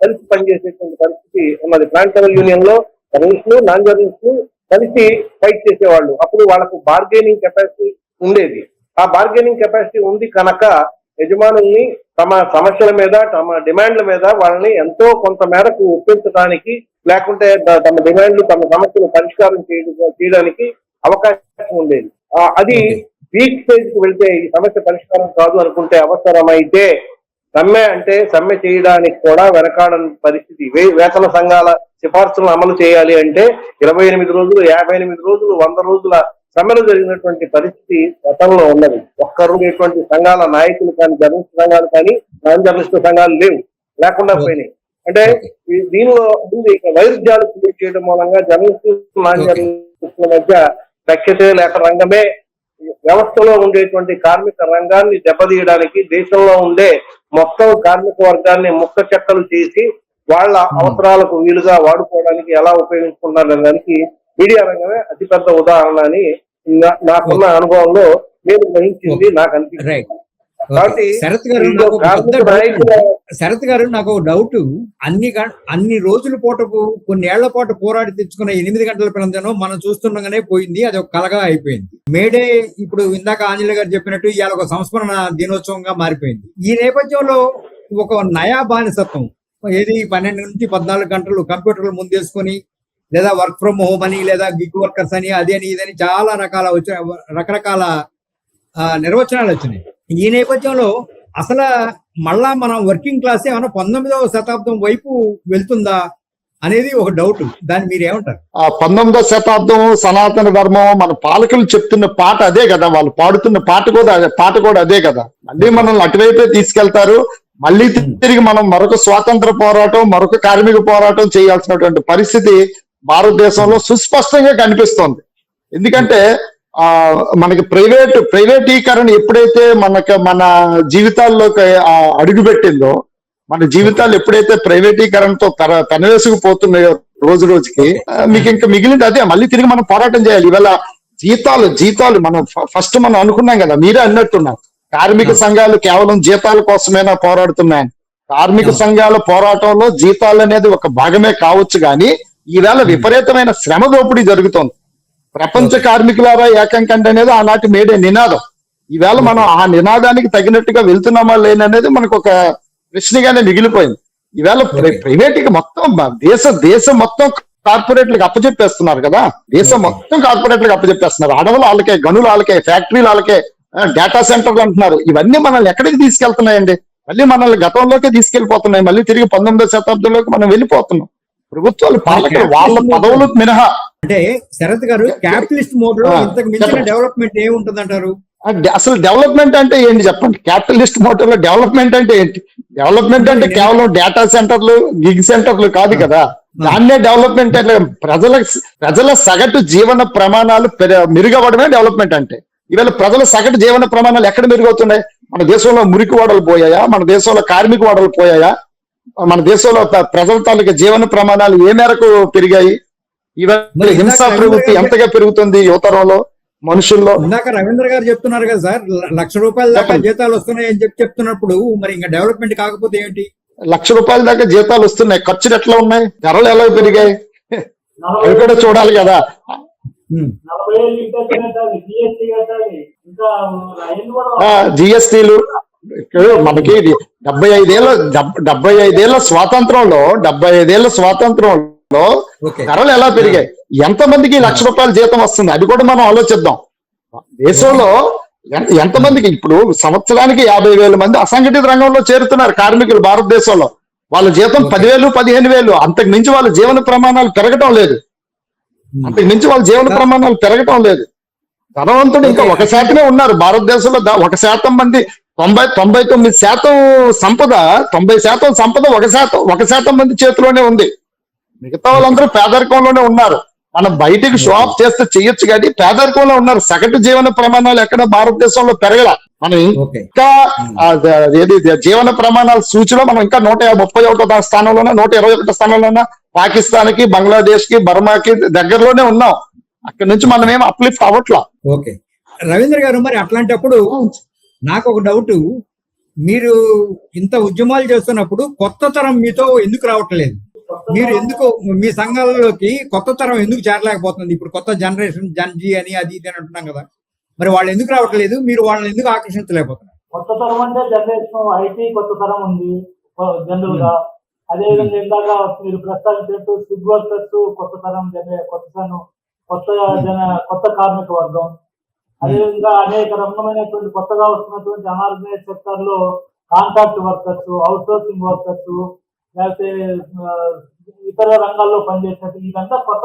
కలిసి పనిచేసేటువంటి పరిస్థితి ఉన్నది. ప్లాంట్ లెవెల్ యూనియన్ లో జర్నలిస్టులు, నాన్ జర్నలిస్టులు కలిసి ఫైట్ చేసేవాళ్ళు. అప్పుడు వాళ్ళకు బార్గెనింగ్ కెపాసిటీ ఉండేది. ఆ బార్గెనింగ్ కెపాసిటీ ఉంది కనుక యజమానుల్ని తమ సమస్యల మీద, తమ డిమాండ్ల మీద వాళ్ళని ఎంతో కొంత మేరకు ఒప్పించడానికి లేకుంటే తమ డిమాండ్లు, తమ సమస్యలు పరిష్కారం చేయడానికి అవకాశం ఉండేది. అది వీక్ స్టేజ్ కి వెళ్తే ఈ సమస్య పరిష్కారం కాదు అనుకుంటే అవసరమైతే సమ్మె చేయడానికి కూడా వెనకాడని పరిస్థితి. వేతన సంఘాల సిఫార్సులను అమలు చేయాలి అంటే 28 రోజులు, 58 రోజులు, 100 రోజుల సమ్మెలు జరిగినటువంటి పరిస్థితి గతంలో ఉన్నది. ఒక్కరున్నటువంటి సంఘాల నాయకులు కానీ, జర్నలిస్ట్ సంఘాలు కానీ, నాన్ జర్నలిస్ట్ సంఘాలు లేకుండా పోయినాయి. అంటే దీనిలో ముందు వైరుధ్యాలు క్రియేట్ చేయడం మూలంగా జర్నలిస్టులు, నాన్ జర్నలిస్టుల మధ్య లేక రంగమే వ్యవస్థలో ఉండేటువంటి కార్మిక రంగాన్ని దెబ్బతీయడానికి దేశంలో ఉండే మొత్తం కార్మిక వర్గాన్ని ముక్క చెక్కలు చేసి వాళ్ళ అవసరాలకు వీలుగా వాడుకోవడానికి ఎలా ఉపయోగించుకుంటున్నారు దానికి మీడియా రంగమే అతిపెద్ద ఉదాహరణ అని నాకున్న అనుభవంలో నేను గ్రహించింది, నాకు అనిపించింది. రైట్. కాబట్టి శరత్ గారు వీళ్ళు నాకు ఒక పెద్ద కార్మిక డౌట్. నాయకుల శరత్ గారు నాకు ఒక డౌట్. అన్ని రోజుల పాటు కొన్ని ఏళ్ల పాటు పోరాడి తెచ్చుకున్న 8 గంటల ప్రజను మనం చూస్తుండగానే పోయింది. అది ఒక కలగా అయిపోయింది. మేడే ఇప్పుడు ఇందాక ఆంజనేయ గారు చెప్పినట్టు ఇవాళ ఒక సంస్మరణ దినోత్సవంగా మారిపోయింది. ఈ నేపథ్యంలో ఒక నయా బానిసత్వం, ఏది 12 నుంచి 14 గంటలు కంప్యూటర్లు ముందేసుకొని లేదా వర్క్ ఫ్రమ్ హోమ్ అని లేదా గిగ్ వర్కర్స్ అని అది అని ఇదని చాలా రకరకాల నిర్వచనాలు వచ్చినాయి. ఈ నేపథ్యంలో అసలు మళ్ళా మనం వర్కింగ్ క్లాస్ ఏమైనా 19వ శతాబ్దం వైపు వెళ్తుందా అనేది ఒక డౌట్. దాన్ని మీరు ఏమంటారు? 19వ శతాబ్దం సనాతన ధర్మం మన పాలకులు చెప్తున్న పాట అదే కదా, వాళ్ళు పాడుతున్న పాట కూడా అదే కదా. మళ్ళీ మనల్ని అటువైపే తీసుకెళ్తారు. మళ్ళీ తిరిగి మనం మరొక స్వాతంత్ర పోరాటం, మరొక కార్మిక పోరాటం చేయాల్సినటువంటి పరిస్థితి భారతదేశంలో సుస్పష్టంగా కనిపిస్తోంది. ఎందుకంటే మనకి ప్రైవేటీకరణ ఎప్పుడైతే మన జీవితాల్లోకి అడుగు పెట్టిందో, మన జీవితాలు ఎప్పుడైతే ప్రైవేటీకరణతో పెనవేసుకుపోతున్నాయో రోజు రోజుకి, మీకు ఇంకా మిగిలింది అదే. మళ్ళీ తిరిగి మనం పోరాటం చేయాలి. ఇవాళ జీతాలు మనం ఫస్ట్ మనం అనుకున్నాం కదా, మీరే అన్నట్టున్నారు, కార్మిక సంఘాలు కేవలం జీతాల కోసమేనా పోరాడుతున్నాయని. కార్మిక సంఘాల పోరాటంలో జీతాలు అనేది ఒక భాగమే కావచ్చు, కానీ ఈవేళ విపరీతమైన శ్రమ దోపిడీ జరుగుతోంది. ప్రపంచ కార్మికులారా ఏకం కండి అనేది ఆనాటి మేడే నినాదం. ఈవేళ మనం ఆ నినాదానికి తగినట్టుగా వెళ్తున్నామా లేననేది మనకు ఒక ప్రశ్నగానే మిగిలిపోయింది. ఈవేళ ప్రైవేట్గా మొత్తం దేశం మొత్తం కార్పొరేట్లకు అప్పచెప్పేస్తున్నారు కదా. దేశం మొత్తం కార్పొరేట్లకు అప్పచెప్పేస్తున్నారు. అడవులు వాళ్ళకే, గనులు వాళ్ళకే, ఫ్యాక్టరీలు వాళ్ళకే, డేటా సెంటర్లు అంటున్నారు. ఇవన్నీ మనల్ని ఎక్కడికి తీసుకెళ్తున్నాయండి? మళ్ళీ మనల్ని గతంలోకే తీసుకెళ్లిపోతున్నాయి. మళ్ళీ తిరిగి 19వ శతాబ్దంలోకి మనం వెళ్ళిపోతున్నాం. ప్రభుత్వాలు, పాలకులు వాళ్ళ పదవులు మినహా. అంటే శరత్ గారు, క్యాపిటలిస్ట్ మోడ్ లో ఇంతకు మించిన డెవలప్మెంట్ ఏముంటుంది అంటారు? అసలు డెవలప్మెంట్ అంటే ఏంటి చెప్పండి? క్యాపిటలిస్ట్ మోడల్ లో డెవలప్మెంట్ అంటే ఏంటి? డెవలప్మెంట్ అంటే కేవలం డేటా సెంటర్లు, గిగ్ సెంటర్లు కాదు కదా. దాన్నే డెవలప్మెంట్ అంటే ప్రజల సగటు జీవన ప్రమాణాలు మెరుగవడమే డెవలప్మెంట్ అంటే. ఇవాళ ప్రజల సగటు జీవన ప్రమాణాలు ఎక్కడ మెరుగవుతున్నాయి? మన దేశంలో మురికి వాడలు పోయాయా? మన దేశంలో కార్మిక వాడలు పోయాయా? మన దేశంలో ప్రజల తాలూకా జీవన ప్రమాణాలు ఏ మేరకు పెరిగాయి? ఇవాళ హింసా ప్రవృత్తి ఎంతగా పెరుగుతుంది యువతరంలో, మనుషుల్లో. ఇందాక రవీంద్ర గారు చెప్తున్నారు కదా సార్, ₹1,00,000 దాకా జీతాలు వస్తున్నాయి అని చెప్తున్నప్పుడు మరి ఇంకా డెవలప్మెంట్ కాకపోతే ఏంటి? ₹1,00,000 దాకా జీతాలు వస్తున్నాయి, ఖర్చులు ఎట్లా ఉన్నాయి, ధరలు ఎలా పెరిగాయి, అవి కూడా చూడాలి కదా. 40 ఏళ్ళు ఇంకా కట్టాలి, GST కట్టాలి, ఇంకా అన్ని కూడా జిఎస్టీలు. మనకి 75 ఏళ్ల స్వాతంత్రంలో ధరలు ఎలా పెరిగాయి? ఎంతమందికి ₹1,00,000 జీతం వస్తుంది? అది కూడా మనం ఆలోచిద్దాం. దేశంలో ఎంతమందికి ఇప్పుడు సంవత్సరానికి 50,000 మంది అసంఘటిత రంగంలో చేరుతున్నారు కార్మికులు భారతదేశంలో. వాళ్ళ జీతం 10,000, 15,000. అంతకు మించి వాళ్ళ జీవన ప్రమాణాలు పెరగటం లేదు. ధనవంతుడు ఇంకా 1% ఉన్నారు భారతదేశంలో. 1% మంది, 99% సంపద, 90% సంపద 1% మంది చేతిలోనే ఉంది. మిగతా వాళ్ళందరూ పేదరికంలోనే ఉన్నారు. మనం బయటికి షో ఆఫ్ చేస్తే చెయ్యొచ్చు, కానీ పేదరికంలో ఉన్నారు. సగటు జీవన ప్రమాణాలు ఎక్కడ భారతదేశంలో పెరగల. మనం ఇంకా జీవన ప్రమాణాల సూచిలో మనం ఇంకా 131వ స్థానంలోనే, 121వ స్థానంలోనే పాకిస్తాన్ కి, బంగ్లాదేశ్ కి, బర్మాకి దగ్గరలోనే ఉన్నాం. అక్కడి నుంచి మనం ఏం అప్లిఫ్ట్ అవ్వట్లా. ఓకే రవీంద్ర గారు, మరి అట్లాంటప్పుడు నాకు ఒక డౌట్. మీరు ఇంత ఉద్యమాలు చేస్తున్నప్పుడు కొత్త తరం మీతో ఎందుకు రావట్లేదు? మీరు ఎందుకు మీ సంఘాలలోకి కొత్త తరం ఎందుకు చేరలేకపోతుంది? ఇప్పుడు కొత్త జనరేషన్, జన్జీ అని అది ఇది అని అంటున్నాం కదా, మరి వాళ్ళు ఎందుకు రావట్లేదు? మీరు వాళ్ళని ఎందుకు ఆకర్షించలేకపోతున్నారు? కొత్త తరం అంటే జనరేషన్ ఐటీ కొత్త తరం ఉంది జనరల్ గా. అదేవిధంగా ఇందాక మీరు ప్రస్తావించినట్టు స్విగ్ వర్కర్స్ కొత్త తరం, కొత్త కార్మిక వర్గం. అదేవిధంగా అనేక రకమైనటువంటి కొత్తగా వస్తున్నటువంటి అనార్గనైజ్ సెక్టర్ లో contract workers, out sourcing workers, లేకపోతే ఇతర రంగాల్లో పనిచేసినట్టు ఇదంతా కొత్త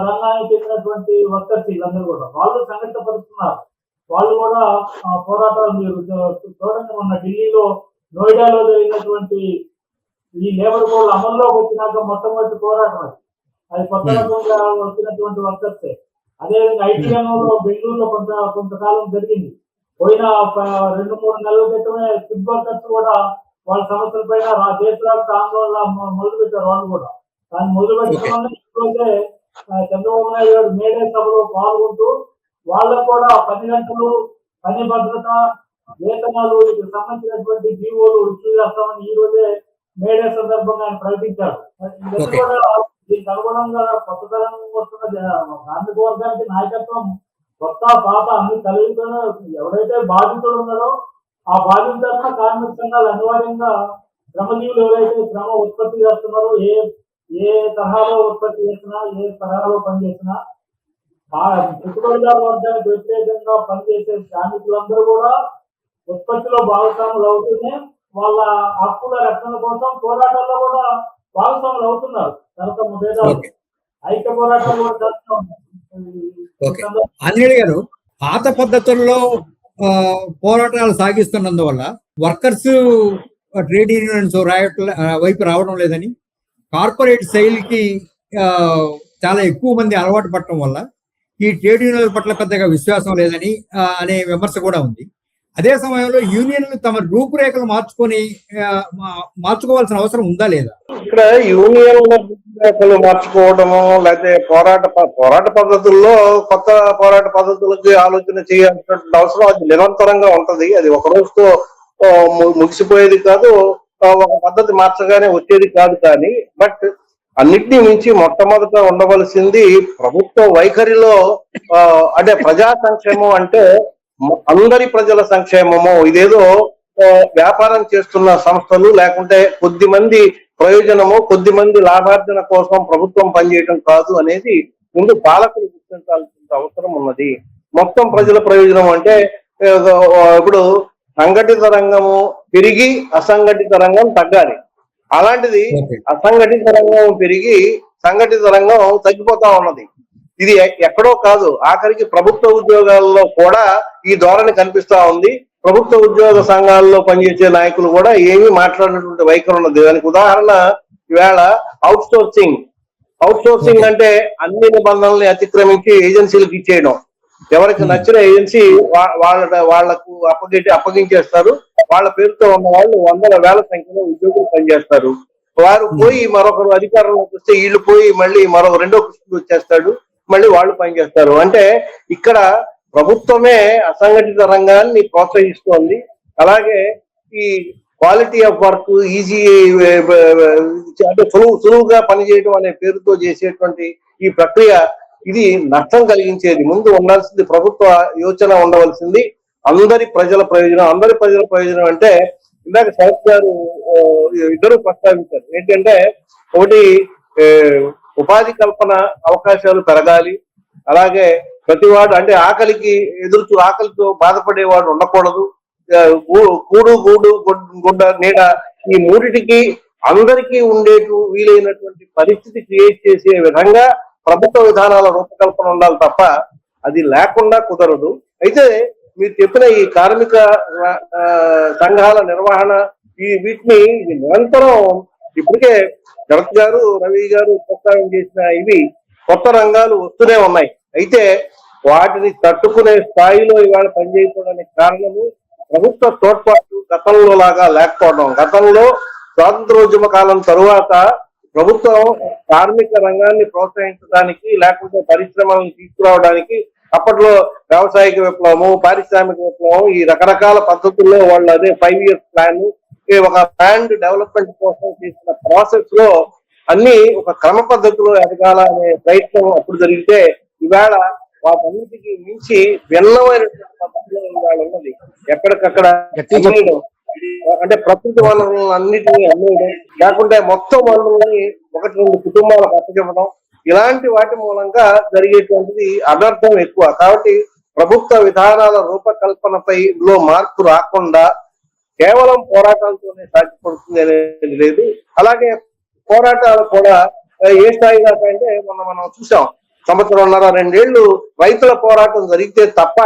రంగానికి చెందినటువంటి వర్కర్స్. వీళ్ళందరూ కూడా వాళ్ళు సంఘటితపరుస్తున్నారు. వాళ్ళు కూడా పోరాటాలు మీరు చూడండి. మొన్న ఢిల్లీలో, నోయిడాలో జరిగినటువంటి ఈ లేబర్ కోడ్ అమల్లోకి వచ్చినాక మొట్టమొదటి పోరాటం అది కొత్త రకంగా వచ్చినటువంటి వర్కర్సే. అదేవిధంగా ఐటీ రంగంలో బెంగళూరులో కొంతకాలం జరిగింది. పోయిన 2-3 నెలల క్రితమే ఫుడ్ వర్కర్స్ కూడా వాళ్ళ సమస్యల పైన దేశవ్యాప్త ఆందోళన మొదలు పెట్టారు. వాళ్ళు కూడా దాన్ని మొదలు పెట్టడం వల్ల ఇప్పుడైతే చంద్రబాబు నాయుడు గారు మేడే సభలో పాల్గొంటూ వాళ్ళకు కూడా 10 గంటలు పని భద్రత, వేతనాలు వీటికి సంబంధించినటువంటి జీవోలు రుజువు చేస్తామని ఈ రోజే మేడే సందర్భంగా ఆయన ప్రకటించారు. ఇవన్నీ కూడా దీనికి అనుగుణంగా కొత్త తరం వస్తున్న కార్మిక వర్గానికి నాయకత్వం కొత్త పాత అన్ని కలిగితో ఎవరైతే బాధితులు ఉన్నారో ఆ బాధితులైన కార్మిక సంఘాలు అనివార్యంగా శ్రమజీవులు ఎవరైతే శ్రమ ఉత్పత్తి చేస్తున్నారో ఏ తరహాలో ఉత్పత్తి చేసినా ఏ తరహాలో పనిచేసినా ఆ పెట్టుబడిదారు వర్గానికి వ్యతిరేకంగా పనిచేసే శ్రామికులందరూ కూడా ఉత్పత్తిలో భాగస్వాములు అవుతూనే వాళ్ళ హక్కుల రక్షణ కోసం పోరాటాల్లో కూడా భాగస్వాములు అవుతున్నారు. తరతమ భేదాలు ఐక్య పోరాటాలు కూడా చేస్తూ ఉన్నారు. ఆంజనేయులు గారు, పాత పద్ధతుల్లో పోరాటాలు సాగిస్తున్నందువల్ల వర్కర్స్ ట్రేడ్ యూనియన్స్ వైపు రావడం లేదని, కార్పొరేట్ శైలికి చాలా ఎక్కువ మంది అలవాటు పడటం వల్ల ఈ ట్రేడ్ యూనియన్ల పట్ల పెద్దగా విశ్వాసం లేదని అనే విమర్శ కూడా ఉంది. అదే సమయంలో యూనియన్లు తమ రూపురేఖలు మార్చుకోవాల్సిన అవసరం ఉందా లేదా? ఇక్కడ యూనియన్ రూపురేఖలు మార్చుకోవడము లేకపోతే పోరాట పద్ధతుల్లో కొత్త పోరాట పద్ధతులకి ఆలోచన చేయాల్సినటువంటి అవసరం అది నిరంతరంగా ఉంటది. అది ఒక రోజుతో ముగిసిపోయేది కాదు, ఒక పద్ధతి మార్చగానే వచ్చేది కాదు. కానీ బట్ అన్నిటినీ మించి మొట్టమొదట ఉండవలసింది ప్రభుత్వ వైఖరిలో అంటే ప్రజా సంక్షేమం అంటే అందరి ప్రజల సంక్షేమము. ఇదేదో వ్యాపారం చేస్తున్న సంస్థలు లేకుంటే కొద్ది మంది ప్రయోజనము, కొద్ది మంది లాభార్జన కోసం ప్రభుత్వం పనిచేయడం కాదు అనేది ముందు పాలకులు గుర్తించాల్సిన అవసరం ఉన్నది. మొత్తం ప్రజల ప్రయోజనం అంటే ఇప్పుడు సంఘటిత రంగము పెరిగి అసంఘటిత రంగం తగ్గాలి. అలాంటిది అసంఘటిత రంగం పెరిగి సంఘటిత రంగం తగ్గిపోతా ఉన్నది. ఇది ఎక్కడో కాదు, ఆఖరికి ప్రభుత్వ ఉద్యోగాల్లో కూడా ఈ ధోరణి కనిపిస్తా ఉంది. ప్రభుత్వ ఉద్యోగ సంఘాల్లో పనిచేసే నాయకులు కూడా ఏమీ మాట్లాడినటువంటి వైఖరి ఉన్నది. దానికి ఉదాహరణ ఈవేళ అవుట్ సోర్సింగ్ అంటే అన్ని నిబంధనల్ని అతిక్రమించి ఏజెన్సీలకు ఇచ్చేయడం. ఎవరికి నచ్చిన ఏజెన్సీ వాళ్లకు అప్పగించేస్తారు. వాళ్ళ పేరుతో ఉన్న వాళ్ళు 100,000 సంఖ్యలో ఉద్యోగులు పనిచేస్తారు. వారు పోయి మరొకరు అధికారంలోకి వస్తే వీళ్ళు పోయి మళ్ళీ రెండో కృష్ణుడు వచ్చేస్తాడు, మళ్ళీ వాళ్ళు పనిచేస్తారు. అంటే ఇక్కడ ప్రభుత్వమే అసంఘటిత రంగాన్ని ప్రోత్సహిస్తోంది. అలాగే ఈ క్వాలిటీ ఆఫ్ వర్క్, ఈజీ అంటే సులువుగా పనిచేయడం అనే పేరుతో చేసేటువంటి ఈ ప్రక్రియ ఇది నష్టం కలిగించేది. ముందు ఉండాల్సింది ప్రభుత్వ యోచన ఉండవలసింది అందరి ప్రజల ప్రయోజనం అంటే ఇందాక శరత్ గారు ఇద్దరు ప్రస్తావించారు. ఏంటంటే ఒకటి ఉపాధి కల్పన అవకాశాలు పెరగాలి. అలాగే ప్రతివాడు అంటే ఆకలితో బాధపడేవాడు ఉండకూడదు. కూడు గూడు గుడ్డ నీడ ఈ మూడిటికి అందరికీ ఉండేటు వీలైనటువంటి పరిస్థితి క్రియేట్ చేసే విధంగా ప్రభుత్వ విధానాల రూపకల్పన ఉండాలి తప్ప అది లేకుండా కుదరదు. అయితే మీరు చెప్పిన ఈ కార్మిక సంఘాల నిర్వహణ వీటిని నిరంతరం ఇప్పటికే శరత్ గారు, రవి గారు ప్రస్తావన చేసిన ఇవి కొత్త రంగాలు వస్తూనే ఉన్నాయి. అయితే వాటిని తట్టుకునే స్థాయిలో ఇవాళ పనిచేయకపోవడానికి కారణము ప్రభుత్వ తోడ్పాటు గతంలో లాగా లేకపోవడం. గతంలో స్వాతంత్రోద్యమ కాలం తరువాత ప్రభుత్వం కార్మిక రంగాన్ని ప్రోత్సహించడానికి లేకుంటే పరిశ్రమలను తీసుకురావడానికి అప్పట్లో వ్యవసాయక విప్లవము, పారిశ్రామిక విప్లవం ఈ రకరకాల పద్ధతుల్లో వాళ్ళు అదే 5 years ప్లాన్, ఒక ల్యాండ్ డెవలప్మెంట్ కోసం చేసిన ప్రాసెస్ లో అన్ని ఒక క్రమ పద్ధతిలో ఎదగాల అనే ప్రయత్నం అప్పుడు జరిగితే ఇవాళ వాటన్నిటికీ మించి భిన్నమైనటువంటి పద్ధతిలో ఇవాళ ఉన్నది. ఎక్కడికక్కడ అంటే ప్రకృతి వనరులను అన్నిటినీ అమ్మేయడం, లేకుంటే మొత్తం వనరులని 1-2 కుటుంబాలకు అప్పచెప్పడం, ఇలాంటి వాటి మూలంగా జరిగేటువంటిది అనర్థం ఎక్కువ. కాబట్టి ప్రభుత్వ విధానాల రూపకల్పనపై మార్పు రాకుండా కేవలం పోరాటాలతోనే సాధ్యపడుతుంది అనేది లేదు. అలాగే పోరాటాలు కూడా ఏ స్థాయి దాకా అంటే మనం చూసాం, 1.5-2 ఏళ్ళు రైతుల పోరాటం జరిగితే తప్ప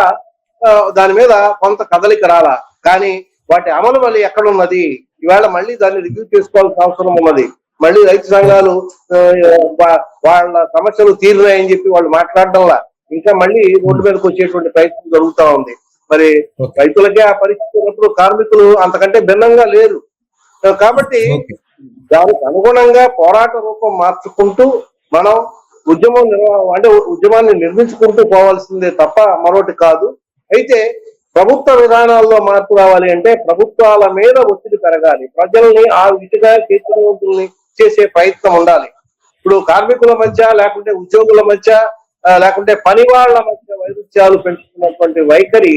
దాని మీద కొంత కదలిక రాలా. కానీ వాటి అమలు మళ్ళీ ఎక్కడున్నది? ఈవేళ మళ్ళీ దాన్ని రివ్యూ చేసుకోవాల్సిన అవసరం ఉన్నది. మళ్ళీ రైతు సంఘాలు వాళ్ళ సమస్యలు తీరినాయని చెప్పి వాళ్ళు మాట్లాడడంలా ఇంకా మళ్ళీ రోడ్డు మీదకి వచ్చేటువంటి ప్రయత్నం జరుగుతా ఉంది. మరి ఓకే. రైతులకే ఆ పరిస్థితి ఉన్నప్పుడు కార్మికులు అంతకంటే భిన్నంగా లేరు. కాబట్టి ఓకే. దానికి అనుగుణంగా పోరాట రూపం మార్చుకుంటూ మనం ఉద్యమాన్ని నిర్మించుకుంటూ పోవాల్సిందే తప్ప మరొకటి కాదు. అయితే ప్రభుత్వ విధానాల్లో మార్పు రావాలి అంటే ప్రభుత్వాల మీద ఒత్తిడి పెరగాలి, ప్రజల్ని ఆ విధిగా చైతన్యవంతుల్ని చేసే ప్రయత్నం ఉండాలి. ఇప్పుడు కార్మికుల మధ్య లేకుంటే ఉద్యోగుల మధ్య లేకుంటే పని వాళ్ళ మధ్య వైరుధ్యాలు పెంచుతున్నటువంటి వైఖరి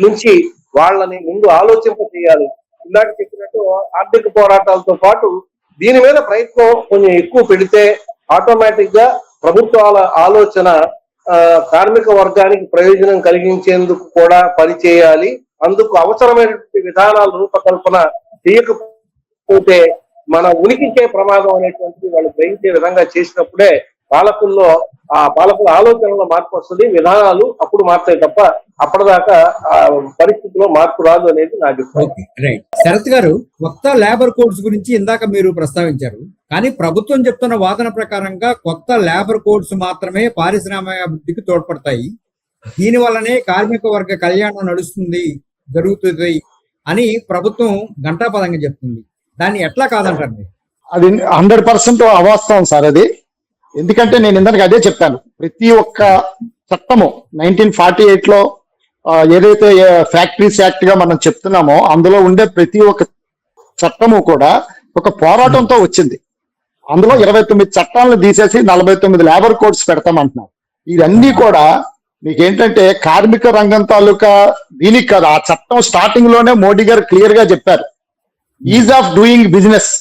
నుంచి వాళ్ళని ముందు ఆలోచింప చేయాలి. ఇందాక చెప్పినట్టు ఆర్థిక పోరాటాలతో పాటు దీని మీద ప్రయత్నం కొంచెం ఎక్కువ పెడితే ఆటోమేటిక్ గా ప్రభుత్వాల ఆలోచన కార్మిక వర్గానికి ప్రయోజనం కలిగించేందుకు కూడా పనిచేయాలి. అందుకు అవసరమైనటువంటి విధానాల రూపకల్పన చేయకపోతే మన ఉనికించే ప్రమాదం అనేటువంటిది వాళ్ళు గ్రహించే విధంగా చేసినప్పుడే పాలకుల ఆలోచనలో మార్పు వస్తుంది, విధానాలు అప్పుడు మారుతాయి తప్ప అప్పటిదాకా పరిస్థితిలో మార్పు రాదు అనేది నా అభిప్రాయం. రైట్. శరత్ గారు, కొత్త లేబర్ కోడ్స్ గురించి ఇందాక మీరు ప్రస్తావించారు. కానీ ప్రభుత్వం చెప్తున్న వాదన ప్రకారంగా కొత్త లేబర్ కోడ్స్ మాత్రమే పారిశ్రామికాభివృద్ధికి తోడ్పడతాయి, దీని వల్లనే కార్మిక వర్గ కళ్యాణం జరుగుతుంది అని ప్రభుత్వం ఘంటాపదంగా చెప్తుంది. దాన్ని ఎట్లా కాదంటారు మీరు? అది 100% అవాస్తవం సార్ అది. ఎందుకంటే నేను ఇందాక అదే చెప్పాను, ప్రతి ఒక్క చట్టము 1948 లో ఏదైతే ఫ్యాక్టరీస్ యాక్ట్ గా మనం చెప్తున్నామో అందులో ఉండే ప్రతి ఒక్క చట్టము కూడా ఒక పోరాటంతో వచ్చింది. అందులో 29 చట్టాలను తీసేసి 49 లేబర్ కోడ్స్ పెడతామంటున్నారు. ఇవన్నీ కూడా మీకేంటంటే కార్మిక రంగం తాలూకా దీనికి కాదు, ఆ చట్టం స్టార్టింగ్ లోనే మోడీ గారు క్లియర్ గా చెప్పారు, ఈజ్ ఆఫ్ డూయింగ్ బిజినెస్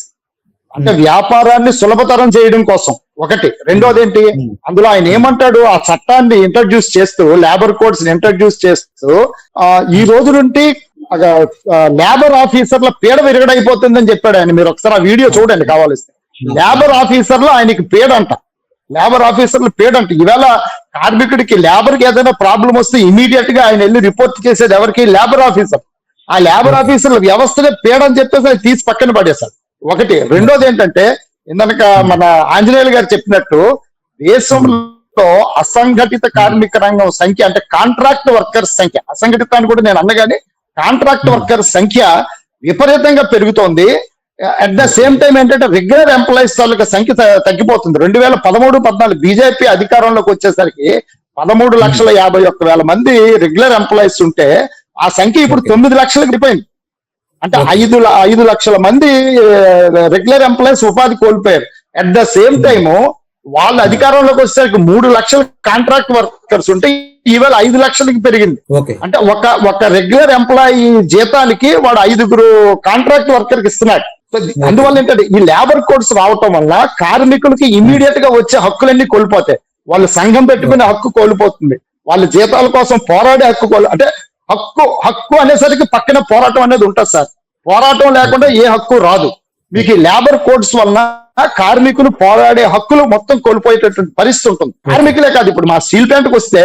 అంటే వ్యాపారాన్ని సులభతరం చేయడం కోసం ఒకటి. రెండోది ఏంటి, అందులో ఆయన ఏమంటాడు, ఆ చట్టాన్ని ఇంట్రడ్యూస్ చేస్తూ లేబర్ కోడ్స్ ఇంట్రడ్యూస్ చేస్తూ ఈ రోజు నుండి లేబర్ ఆఫీసర్ల పీడ విరగడైపోతుందని చెప్పాడు ఆయన. మీరు ఒకసారి ఆ వీడియో చూడండి కావాలిస్తే. లేబర్ ఆఫీసర్లు ఆయనకి పీడంట, లేబర్ ఆఫీసర్లు పీడంట. ఈవేళ కార్మికుడికి లేబర్ కి ఏదైనా ప్రాబ్లం వస్తే ఇమీడియట్ గా ఆయన వెళ్ళి రిపోర్ట్ చేసేది ఎవరికి? Labour officer. ఆ లేబర్ ఆఫీసర్ల వ్యవస్థనే పీడని చెప్పేసి ఆయన తీసి పక్కన పడేశారు ఒకటి. రెండోది ఏంటంటే ఇందాక మన ఆంజనేయులు గారు చెప్పినట్టు దేశంలో అసంఘటిత కార్మిక రంగం సంఖ్య అంటే కాంట్రాక్ట్ వర్కర్స్ సంఖ్య, అసంఘటిత అని కూడా నేను అన్నగాని కాంట్రాక్ట్ వర్కర్స్ సంఖ్య విపరీతంగా పెరుగుతోంది. అట్ ద సేమ్ టైం ఏంటంటే రెగ్యులర్ ఎంప్లాయీస్ తాలూకా సంఖ్య తగ్గిపోతుంది. 2013-14 బీజేపీ అధికారంలోకి వచ్చేసరికి 13,51,000 మంది రెగ్యులర్ ఎంప్లాయీస్ ఉంటే ఆ సంఖ్య ఇప్పుడు 9 లక్షలకు దిగిపోయింది. అంటే 5 లక్షల మంది రెగ్యులర్ ఎంప్లాయీస్ ఉపాధి కోల్పోయారు. అట్ ద సేమ్ టైము వాళ్ళ అధికారంలోకి వచ్చేసరికి 3 లక్షల కాంట్రాక్ట్ వర్కర్స్ ఉంటే ఈవేళ 5 లక్షలకి పెరిగింది. అంటే ఒక రెగ్యులర్ ఎంప్లాయీ జీతానికి వాడు 5 కాంట్రాక్ట్ వర్కర్ కి ఇస్తున్నాడు. అందువల్ల ఏంటంటే ఈ లేబర్ కోడ్స్ రావటం వల్ల కార్మికులకి ఇమీడియట్ గా వచ్చే హక్కులన్నీ కోల్పోతాయి. వాళ్ళు సంఘం పెట్టుకునే హక్కు కోల్పోతుంది, వాళ్ళ జీతాల కోసం పోరాడే హక్కు అంటే హక్కు అనేసరికి పక్కన పోరాటం అనేది ఉంటుంది సార్. పోరాటం లేకుండా ఏ హక్కు రాదు. మీకు ఈ లేబర్ కోడ్స్ వలన కార్మికులు పోరాడే హక్కులు మొత్తం కోల్పోయేటటువంటి పరిస్థితి ఉంటుంది. కార్మికులే కాదు, ఇప్పుడు మా స్టీల్ ప్లాంట్కి వస్తే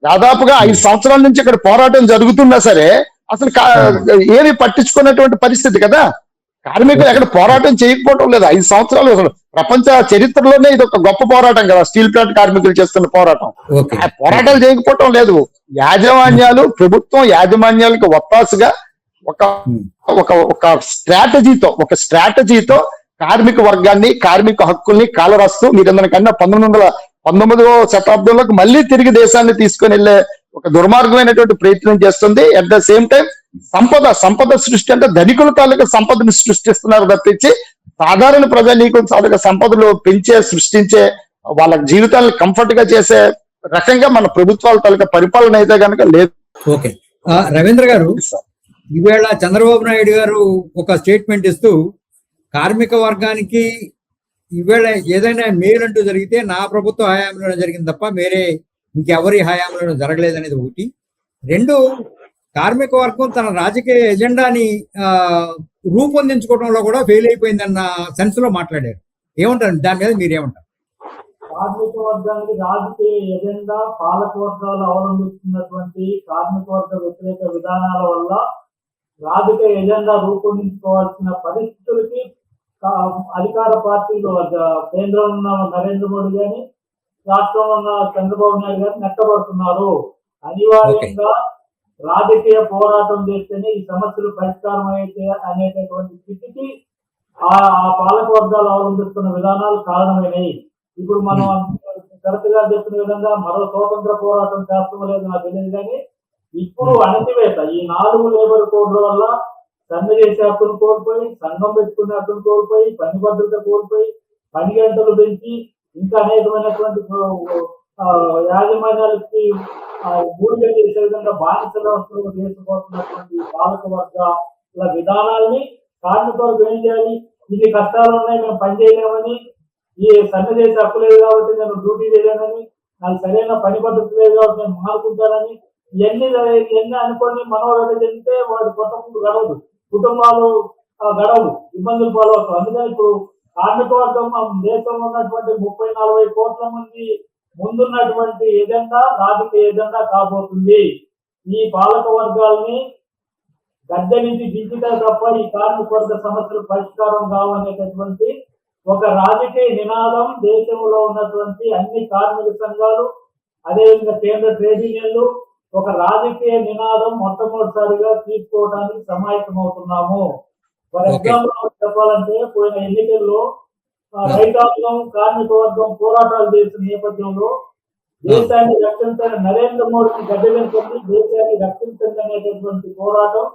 దాదాపుగా 5 సంవత్సరాల నుంచి ఇక్కడ పోరాటం జరుగుతున్నా సరే అసలు ఏమి పట్టించుకున్నటువంటి పరిస్థితి కదా. కార్మికులు ఎక్కడ పోరాటం చేయకపోవటం లేదు 5 సంవత్సరాలు. అసలు ప్రపంచ చరిత్రలోనే ఇది ఒక గొప్ప పోరాటం కదా, స్టీల్ ప్లాంట్ కార్మికులు చేస్తున్న పోరాటం. పోరాటాలు చేయకపోవటం లేదు. యాజమాన్యాలు, ప్రభుత్వం యాజమాన్యాలకు ఒత్తాసుగా ఒక స్ట్రాటజీతో కార్మిక వర్గాన్ని, కార్మిక హక్కుల్ని కాలరాస్తూ మీరు కన్నా 19వ శతాబ్దంలోకి మళ్ళీ తిరిగి దేశాన్ని తీసుకుని వెళ్లే ఒక దుర్మార్గమైనటువంటి ప్రయత్నం చేస్తుంది. అట్ ద సేమ్ టైం సంపద సృష్టి అంటే ధనికుల తాలూకా సంపదను సృష్టిస్తున్నారు తప్పించి సాధారణ ప్రజానీకం తాలూకా సంపదలు సృష్టించే వాళ్ళ జీవితాలను కంఫర్ట్ గా చేసే రకంగా మన ప్రభుత్వాల తాలూకా పరిపాలన అయితే కనుక లేదు. ఓకే, రవీంద్ర గారు, ఈవేళ చంద్రబాబు నాయుడు గారు ఒక స్టేట్మెంట్ ఇస్తూ కార్మిక వర్గానికి ఈవేళ ఏదైనా మేలంటూ జరిగితే నా ప్రభుత్వ హయాంలోనే జరిగింది తప్ప వేరే ఇంకెవరి హయాంలోనూ జరగలేదనేది ఒకటి. 2, కార్మిక వర్గం తన రాజకీయ ఎజెండాని రూపొందించుకోవడంలో కూడా ఫెయిల్ అయిపోయిందన్న సెన్స్ లో మాట్లాడారు. ఏమంటారు దాని మీద మీరేమంటారు? కార్మిక వర్గానికి రాజకీయ ఎజెండా, పాలక వర్గాలు అవలంబిస్తున్నటువంటి కార్మిక వర్గ వ్యతిరేక విధానాల వల్ల రాజకీయ ఎజెండా రూపొందించుకోవాల్సిన పరిస్థితులకి అధికార పార్టీలు కేంద్రంలో ఉన్న నరేంద్ర మోడీ గాని, రాష్ట్రంలో ఉన్న చంద్రబాబు నాయుడు గారు నెట్టబడుతున్నారు. అనివార్యంగా రాజకీయ పోరాటం చేస్తేనే ఈ సమస్యలు పరిష్కారం అయితే అనేటటువంటి స్థితికి ఆ పాలక వర్గాలు అవలంబిస్తున్న విధానాలు కారణమైనవి. ఇప్పుడు మనం కరెక్ట్ గా చెప్పిన విధంగా మరో స్వాతంత్ర పోరాటం చేస్తామో లేదో నాకు తెలియదు, కానీ ఇప్పుడు అణచివేత ఈ 4 లేబర్ కోడ్ల వల్ల సమ్మె చేసే హక్కును కోల్పోయి, సంఘం పెట్టుకునే హక్కును కోల్పోయి, పని భద్రత కోల్పోయి, పని గంటలు పెంచి ఇంకా అనేకమైనటువంటి యాజమాన్యాలకి ఊరికే చేసే విధంగా బానిస వ్యవస్థలు చేసుకుంటున్నటువంటి పాలక వర్గాల విధానాల్ని కార్మికులకు ఏం చేయాలి? ఇన్ని కష్టాలు ఉన్నాయి, మేము పని చేయలేమని, ఈ సమ్మె చేసే హక్కు లేదు కాబట్టి నేను డ్యూటీ చేయలేనని, నాకు సరైన పని పద్ధతి లేదు కాబట్టి నేను మానుకుంటానని ఇవన్నీ అనుకొని మనోవేద చెందితే వాడి కుటుంబం గడవదు, కుటుంబాలు గడవదు, ఇబ్బందులు పాలవుతారు. అందుకని ఇప్పుడు కార్మిక వర్గం మన దేశంలో ఉన్నటువంటి 30-40 కోట్ల మంది ముందున్నటువంటి ఎజెండా రాజకీయ ఎజెండా కాబోతుంది. ఈ పాలక వర్గాల్ని గద్దె నుంచి దించితే తప్ప ఈ కార్మిక వర్గ సమస్యలు పరిష్కారం కావనేటటువంటి ఒక రాజకీయ నినాదం దేశంలో ఉన్నటువంటి అన్ని కార్మిక సంఘాలు, అదేవిధంగా కేంద్ర ట్రేడ్ యూనియన్లు ఒక రాజకీయ నినాదం మొట్టమొదటిసారిగా తీసుకోవడానికి సమాయత్తమవుతున్నాము. ఫర్ ఎగ్జాంపుల్ చెప్పాలంటే పోయిన ఎన్నికల్లో రైతాంగం కార్మిక వర్గం పోరాటాలు చేసిన నేపథ్యంలో దేశాన్ని రక్షించని నరేంద్ర మోడీని గద్దెదించండి, దేశాన్ని రక్షించండి అనేటటువంటి పోరాటం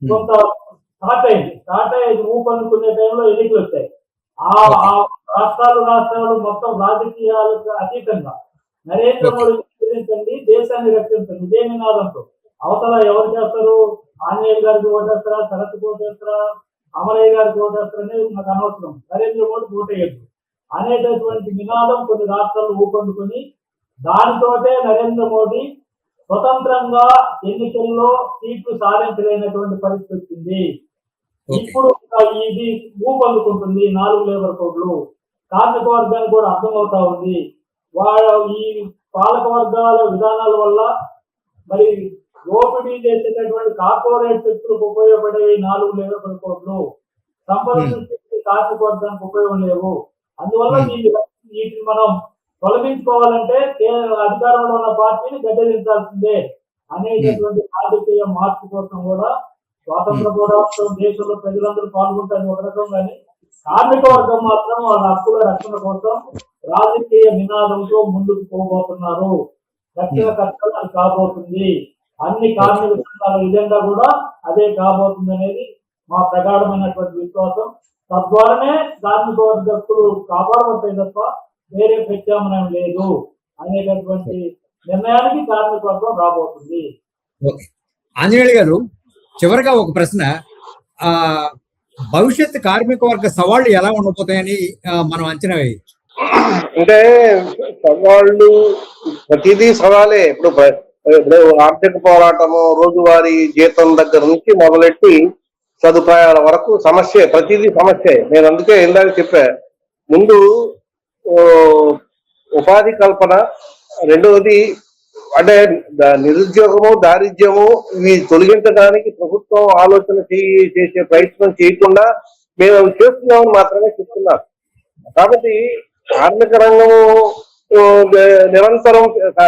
కొంత స్టార్ట్ అయ్యి ఊపందుకునే టైంలో ఎన్నికలు వచ్చాయి. ఆ రాష్ట్రాలు మొత్తం రాజకీయాలకు అతీతంగా నరేంద్ర మోడీని రక్షించండి, దేశాన్ని రక్షించండి ఇదే నినాదంతో అవతల ఎవరు చేస్తారు? ఆంజనేయులు గారికి ఓటేస్తారా, శరత్ ఓటేస్తారా, అమరయ్య గారికి ఓటేస్తారా అనేది నాకు అనవసరం, నరేంద్ర మోడీ ఓటేయద్దు అనేటటువంటి నినాదం కొన్ని రాష్ట్రాలు ఊపందుకొని దానితోటే నరేంద్ర మోడీ స్వతంత్రంగా ఎన్నికల్లో సీట్లు సాధించలేనటువంటి పరిస్థితి వచ్చింది. ఇప్పుడు ఇది ఊపందుకుంటుంది 4 లేబర్ కోడ్లు. కార్మిక వర్గానికి కూడా అర్థమవుతా ఉంది ఈ పాలక వర్గాల విధానాల వల్ల మరి దోపిడీ చేసేటటువంటి కార్పొరేట్ శక్తులకు ఉపయోగపడే 4 లేబర్ కోడ్లు సంపద సృష్టించి కార్మిక వర్గానికి ఉపయోగం లేవు. అందువల్ల వీటిని మనం తొలగించుకోవాలంటే అధికారంలో ఉన్న పార్టీని గద్దెదించాల్సిందే అనేటటువంటి రాజకీయ మార్పు కోసం కూడా స్వాతంత్ర పోరాటం దేశంలో ప్రజలందరూ పాల్గొంటారని ఒక రకం, కానీ కార్మిక వర్గం మాత్రం వాళ్ళ హక్కుల రక్షణ కోసం రాజకీయ నినాదంతో ముందుకు పోబోతున్నారు. రక్షణ కష్టం అది కాబోతుంది. అన్ని కార్మిక సంఘాల ఎజెండా కూడా అదే కాబోతుంది అనేది మా ప్రగాఢమైనటువంటి విశ్వాసం. తద్వారానే కార్మిక వర్గ హక్కులు కాపాడబడతాయి తప్ప వేరే ప్రత్యామ్నాయం లేదు అనేటటువంటి నిర్ణయానికి కార్మిక వర్గం రాబోతుంది. ఆంజనేయులు గారు, చివరిగా ఒక ప్రశ్న, భవిష్యత్ కార్మిక వర్గ సవాళ్లు ఎలా ఉండబోతాయని మనం అంచనా వేయచ్చు? అంటే సవాళ్ళు ప్రతిదీ సవాలే. ఇప్పుడు ఆర్థిక పోరాటము, రోజువారీ జీతం దగ్గర నుంచి మొదలెట్టి సదుపాయాల వరకు సమస్య, ప్రతిదీ సమస్య. నేను అందుకే ఇందాక చెప్పా, ముందు ఉపాధి కల్పన, రెండవది అంటే నిరుద్యోగము, దారిద్ర్యము ఇవి తొలగించడానికి ప్రభుత్వం ఆలోచన చేసే ప్రయత్నం చేయకుండా మేము అవి చేస్తున్నామని మాత్రమే చెప్తున్నారు. కాబట్టి కార్మిక రంగము నిరంతరం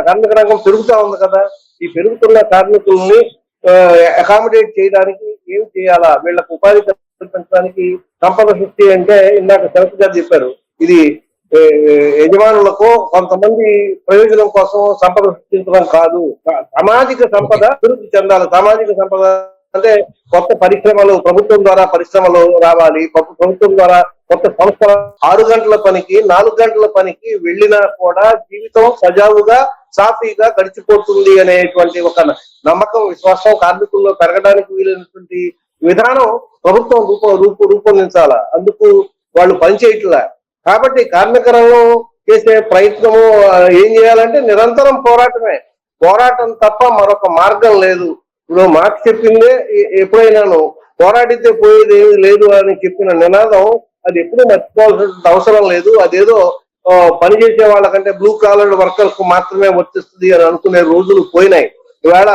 కార్మిక రంగం పెరుగుతా ఉంది కదా, ఈ పెరుగుతున్న కార్మికుల్ని అకామిడేట్ చేయడానికి ఏం చేయాలా, వీళ్ళకు ఉపాధి కల్పించడానికి సంపద సృష్టి అంటే ఇందాక శరత్ గారు చెప్పారు, ఇది యజమానులకు కొంతమంది ప్రయోజనం కోసం సంపద సృష్టించడం కాదు, సామాజిక సంపద అభివృద్ధి చెందాలి. సామాజిక సంపద అంటే కొత్త పరిశ్రమలు, ప్రభుత్వం ద్వారా పరిశ్రమలు రావాలి, ప్రభుత్వం ద్వారా కొత్త సంస్థల 6 గంటల పనికి 4 గంటల పనికి వెళ్ళినా కూడా జీవితం సజావుగా సాఫీగా గడిచిపోతుంది అనేటువంటి ఒక నమ్మకం, విశ్వాసం కార్మికుల్లో పెరగడానికి వీలైనటువంటి విధానం ప్రభుత్వం రూపొందించాల. అందుకు వాళ్ళు పనిచేయట్లా. కాబట్టి కార్మిక రంగం చేసే ప్రయత్నము ఏం చేయాలంటే నిరంతరం పోరాటమే, పోరాటం తప్ప మరొక మార్గం లేదు. ఇప్పుడు మాకు చెప్పిందే ఎప్పుడైనాను పోరాడితే పోయేది ఏమి లేదు అని చెప్పిన నినాదం అది ఎప్పుడూ మర్చిపోవాల్సిన అవసరం లేదు. అదేదో పనిచేసే వాళ్ళకంటే బ్లూ కాలర్ వర్కర్స్ కు మాత్రమే వర్తిస్తుంది అని అనుకునే రోజులు పోయినాయి. ఈవేళ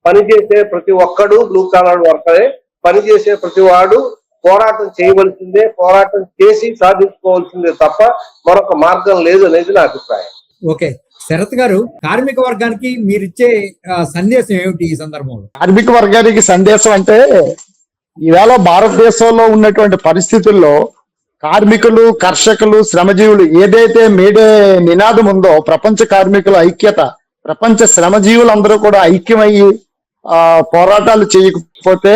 పనిచేసే ప్రతి ఒక్కడు బ్లూ కాలర్ వర్కరే, పనిచేసే ప్రతి వాడు పోరాటం చేయవలసిందే, పోరాటం చేసి సాధించుకోవాల్సిందే తప్ప మరొక మార్గం లేదు అనేది నా అభిప్రాయం. ఓకే, శరత్ గారు, కార్మిక వర్గానికి మీరిచ్చే సందేశం ఏమిటి ఈ సందర్భంలో? కార్మిక వర్గానికి సందేశం అంటే ఈవేళ భారతదేశంలో ఉన్నటువంటి పరిస్థితుల్లో కార్మికులు, కర్షకులు, శ్రమజీవులు ఏదైతే మేడే నినాదం ఉందో, ప్రపంచ కార్మికుల ఐక్యత, ప్రపంచ శ్రమజీవులందరూ కూడా ఐక్యమయ్యి పోరాటాలు చేయకపోతే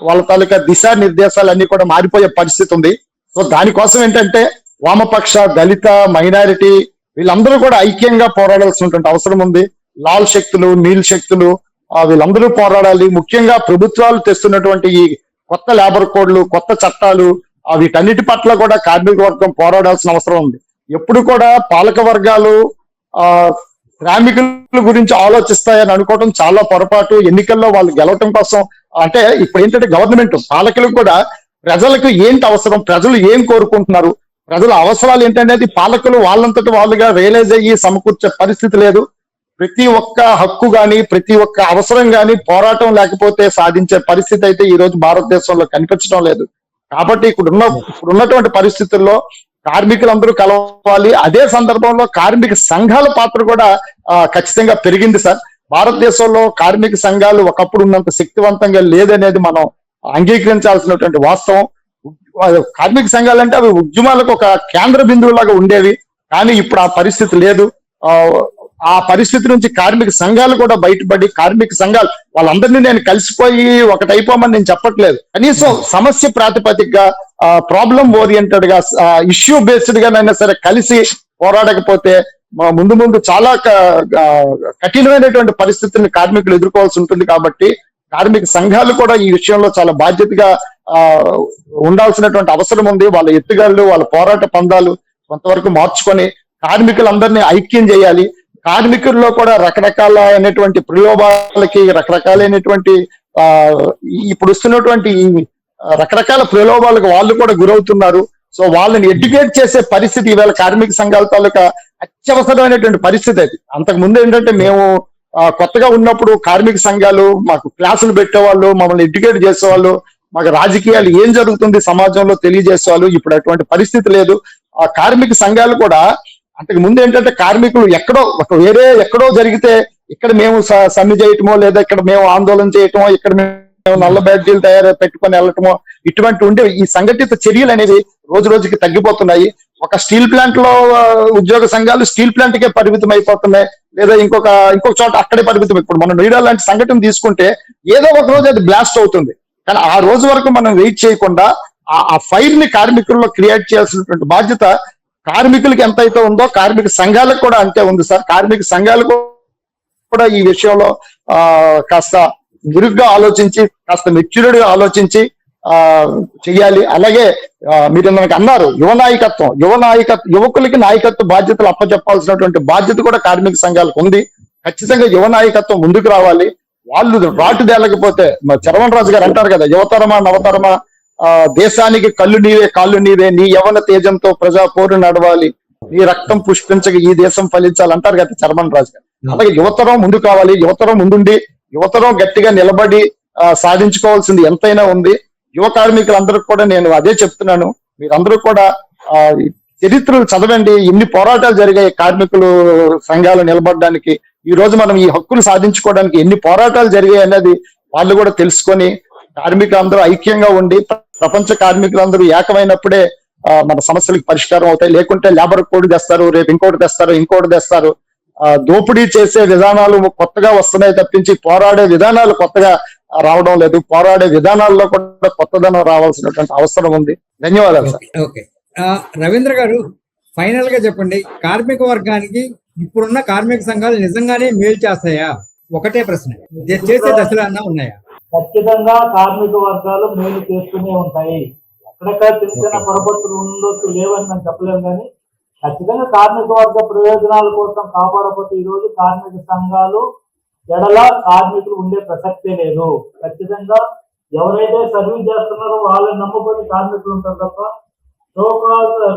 వాళ్ళ తాలూకా దిశానిర్దేశాలు అన్ని కూడా మారిపోయే పరిస్థితి ఉంది. సో దానికోసం ఏంటంటే వామపక్ష, దళిత, మైనారిటీ వీళ్ళందరూ కూడా ఐక్యంగా పోరాడాల్సినటువంటి అవసరం ఉంది. లాల్ శక్తులు, నీల్ శక్తులు వీళ్ళందరూ పోరాడాలి. ముఖ్యంగా ప్రభుత్వాలు తెస్తున్నటువంటి ఈ కొత్త లేబర్ కోడ్లు, కొత్త చట్టాలు వీటన్నిటి పట్ల కూడా కార్మిక వర్గం పోరాడాల్సిన అవసరం ఉంది. ఎప్పుడు కూడా పాలక వర్గాలు శ్రామికుల గురించి ఆలోచిస్తాయని అనుకోవడం చాలా పొరపాటు. ఎన్నికల్లో వాళ్ళు గెలవటం కోసం అంటే ఇప్పుడు ఏంటంటే గవర్నమెంట్, పాలకులకు కూడా ప్రజలకు ఏంటి అవసరం, ప్రజలు ఏం కోరుకుంటున్నారు, ప్రజల అవసరాలు ఏంటనేది పాలకులు వాళ్ళంతటి వాళ్ళుగా రియలైజ్ అయ్యి సమకూర్చే పరిస్థితి లేదు. ప్రతి ఒక్క హక్కు గాని, ప్రతి ఒక్క అవసరం గాని పోరాటం లేకపోతే సాధించే పరిస్థితి అయితే ఈ రోజు భారతదేశంలో కనిపించడం లేదు. కాబట్టి ఇప్పుడున్నటువంటి పరిస్థితుల్లో కార్మికులందరూ కలవాలి. అదే సందర్భంలో కార్మిక సంఘాల పాత్ర కూడా ఖచ్చితంగా పెరిగింది సార్. భారతదేశంలో కార్మిక సంఘాలు ఒకప్పుడు ఉన్నంత శక్తివంతంగా లేదనేది మనం అంగీకరించాల్సినటువంటి వాస్తవం. కార్మిక సంఘాలు అంటే అవి ఉద్యమాలకు ఒక కేంద్ర బిందువులాగా ఉండేవి, కానీ ఇప్పుడు ఆ పరిస్థితి లేదు. ఆ పరిస్థితి నుంచి కార్మిక సంఘాలు కూడా బయటపడి, కార్మిక సంఘాలు వాళ్ళందరినీ నేను కలిసిపోయి ఒకటైపోమని నేను చెప్పట్లేదు, కనీసం సమస్య ప్రాతిపదికగా ప్రాబ్లం ఓరియంటెడ్ గా, ఇష్యూ బేస్డ్ గానైనా సరే కలిసి పోరాడకపోతే ముందు ముందు చాలా కఠినమైనటువంటి పరిస్థితుల్ని కార్మికులు ఎదుర్కోవాల్సి ఉంటుంది. కాబట్టి కార్మిక సంఘాలు కూడా ఈ విషయంలో చాలా బాధ్యతగా ఉండాల్సినటువంటి అవసరం ఉంది. వాళ్ళ ఎత్తుగడలు, వాళ్ళ పోరాట పందాలు కొంతవరకు మార్చుకొని కార్మికులందరినీ ఐక్యం చేయాలి. కార్మికుల్లో కూడా రకరకాలైనటువంటి ప్రలోభాలకి, రకరకాలైనటువంటి ఇప్పుడు వస్తున్నటువంటి రకరకాల ప్రలోభాలకు వాళ్ళు కూడా గురవుతున్నారు. సో వాళ్ళని ఎడ్యుకేట్ చేసే పరిస్థితి ఈవేళ కార్మిక సంఘాల తాలూకా అత్యవసరమైనటువంటి పరిస్థితి అది. అంతకు ముందు ఏంటంటే మేము కొత్తగా ఉన్నప్పుడు కార్మిక సంఘాలు మాకు క్లాసులు పెట్టేవాళ్ళు, మమ్మల్ని ఎడ్యుకేట్ చేసేవాళ్ళు, మాకు రాజకీయాలు ఏం జరుగుతుంది సమాజంలో తెలియజేసేవాళ్ళు. ఇప్పుడు అటువంటి పరిస్థితి లేదు. ఆ కార్మిక సంఘాలు కూడా అంతకు ముందు ఏంటంటే కార్మికులు ఎక్కడో జరిగితే ఇక్కడ మేము సమ్మె చేయటమో, లేదా ఇక్కడ మేము ఆందోళన చేయటమో, ఇక్కడ మేము నల్ల బ్యాడ్జీలు పెట్టుకొని వెళ్ళటమో ఇటువంటి ఉండే ఈ సంఘటిత చర్యలు అనేవి రోజు రోజుకి తగ్గిపోతున్నాయి. ఒక స్టీల్ ప్లాంట్ లో ఉద్యోగ సంఘాలు స్టీల్ ప్లాంట్ కే పరిమితం అయిపోతున్నాయి, లేదా ఇంకొక చోట అక్కడే పరిమితం. ఇప్పుడు మనం నోయిడా లాంటి సంఘటన తీసుకుంటే ఏదో ఒక రోజు అది బ్లాస్ట్ అవుతుంది, కానీ ఆ రోజు వరకు మనం వెయిట్ చేయకుండా ఆ ఫైర్ ని కార్మికుల్లో క్రియేట్ చేయాల్సినటువంటి బాధ్యత కార్మికులకి ఎంతైతే ఉందో కార్మిక సంఘాలకు కూడా అంతే ఉంది సార్. కార్మిక సంఘాలు కూడా ఈ విషయంలో కాస్త మెరుగ్గా ఆలోచించి, కాస్త మెచ్యూర్డ్ గా ఆలోచించి చెయ్యాలి. అలాగే మీరు మనకు అన్నారు యువకులకి నాయకత్వ బాధ్యతలు అప్పచెప్పాల్సినటువంటి బాధ్యత కూడా కార్మిక సంఘాలకు ఉంది. ఖచ్చితంగా యువ నాయకత్వం ముందుకు రావాలి. వాళ్ళు రాటు తేలకపోతే చరవణ్ రాజు గారు అంటారు కదా, యువతరమా నవతరమా దేశానికి కళ్ళు నీవే కాళ్ళు నీవే, నీ యవన తేజంతో ప్రజా పోరు నడవాలి, నీ రక్తం పుష్పించక ఈ దేశం ఫలించాలి అంటారు కదా చరవణ్ రాజు గారు. అలాగే యువతరం ముందు కావాలి. యువతరం ముందుండి యువతరం గట్టిగా నిలబడి సాధించుకోవాల్సింది ఎంతైనా ఉంది. యువ కార్మికులందరికీ కూడా నేను అదే చెప్తున్నాను, మీరందరూ కూడా చరిత్రలు చదవండి. ఎన్ని పోరాటాలు జరిగాయి కార్మికులు సంఘాలు నిలబడడానికి, ఈ రోజు మనం ఈ హక్కులు సాధించుకోవడానికి ఎన్ని పోరాటాలు జరిగాయి అనేది వాళ్ళు కూడా తెలుసుకొని కార్మికులందరూ ఐక్యంగా ఉండి, ప్రపంచ కార్మికులందరూ ఏకమైనప్పుడే మన సమస్యలకు పరిష్కారం అవుతాయి. లేకుంటే లేబర్ కోడ్ తెస్తారు, రేపు ఇంకోటి తెస్తారు. దోపిడీ చేసే విధానాలు కొత్తగా వస్తున్నాయి తప్పించి పోరాడే విధానాలు కొత్తగా రావడం లేదు. పోరాడే విధానాల్లో కూడా కొత్తదనం రావాల్సినటువంటి అవసరం ఉంది. ధన్యవాదాలు సార్. ఓకే, రవీంద్ర గారు, ఫైనల్ గా చెప్పండి, కార్మిక వర్గానికి ఇప్పుడున్న కార్మిక సంఘాలు నిజంగానే మేలు చేస్తాయా? ఒకటే ప్రశ్న, చేసే దశలు అన్నా ఉన్నాయా? ఖచ్చితంగా కార్మిక వర్గాలు మేలు చేస్తూనే ఉంటాయి. ఎక్కడెక్కడ చిన్న చిన్న పొరపత్తులు ఉండొచ్చు, లేవని మనం చెప్పలేము, కానీ ఖచ్చితంగా కార్మిక వర్గ ప్రయోజనాల కోసం కాపాడకపోతే ఈ రోజు కార్మిక సంఘాలు ఎడల కార్మికులు ఉండే ప్రసక్తే లేదు. ఖచ్చితంగా ఎవరైతే సర్వీస్ చేస్తున్నారో వాళ్ళని నమ్ముకొని కార్మికులు ఉంటారు తప్ప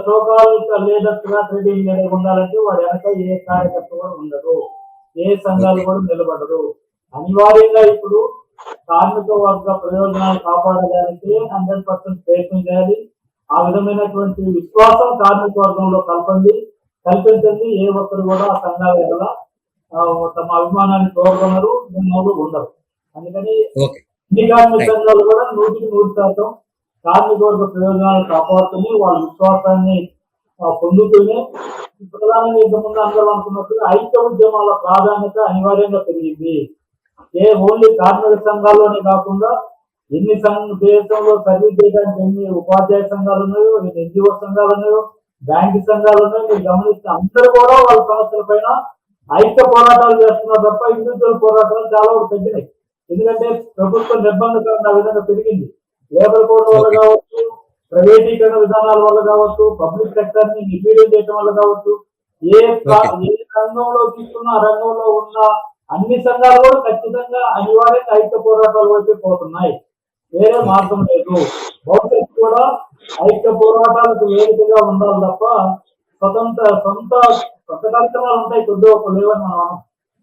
షోకాల్ లీడర్స్ గా ట్రేడింగ్ లీడర్ ఉండాలంటే వాడు వెనక ఏ కార్యకర్త కూడా ఉండదు, ఏ సంఘాలు కూడా నిలబడదు. అనివార్యంగా ఇప్పుడు కార్మిక వర్గ ప్రయోజనాలు కాపాడడానికి 100% ప్రయత్నం చేయాలి. ఆ విధమైనటువంటి విశ్వాసం కార్మిక వర్గంలో కలపండి. కల్పించండి. ఏ ఒక్కరు కూడా ఆ సంఘాల వల్ల తమ అభిమానాన్ని కోరుకున్నారు, ఉండరు. అందుకని ఓకే. అన్ని కార్మిక సంఘాలు కూడా 100% కార్మిక వర్గ ప్రయోజనాలు కాపాడుతూనే వాళ్ళ విశ్వాసాన్ని పొందుతూనే ప్రధానంగా ఇంతకుముందు అందరూ అనుకున్నట్టు ఐక్య ఉద్యమాల ప్రాధాన్యత అనివార్యంగా పెరిగింది. ఓన్లీ కార్మిక సంఘాల్లోనే కాకుండా ఎన్ని దేశంలో సర్వీస్ చేయడానికి ఎన్ని ఉపాధ్యాయ సంఘాలు ఉన్నాయో, ఎన్ని ఎన్జిఓ సంఘాలు ఉన్నాయో, బ్యాంకు సంఘాలు ఉన్నాయో మీరు గమనిస్తే అందరూ కూడా వాళ్ళ సమస్యల పైన ఐక్య పోరాటాలు చేస్తున్నారు తప్ప ఇండివిజువల్ పోరాటాలు చాలా వరకు తగ్గినాయి. ఎందుకంటే ప్రభుత్వ నిర్బంధకరణ ఆ విధంగా పెరిగింది. లేబర్ కోడ్ వల్ల కావచ్చు, ప్రైవేటీకరణ విధానాల వల్ల కావచ్చు, పబ్లిక్ సెక్టర్ ని నిర్వీర్యం చేయడం వల్ల కావచ్చు, ఏ రంగంలో తీసుకున్న ఆ రంగంలో ఉన్న అన్ని సంఘాలు కూడా ఖచ్చితంగా అనివార్యంగా ఐక్య పోరాటాల వైపు పోతున్నాయి. వేరే మార్గం లేదు. భవిష్యత్తు కూడా ఐక్య పోరాటాలకు వేదికగా ఉండాలి తప్ప సొంత కార్యక్రమాలు ఉంటాయి, కొద్దిగా ఒక లేవని మనం.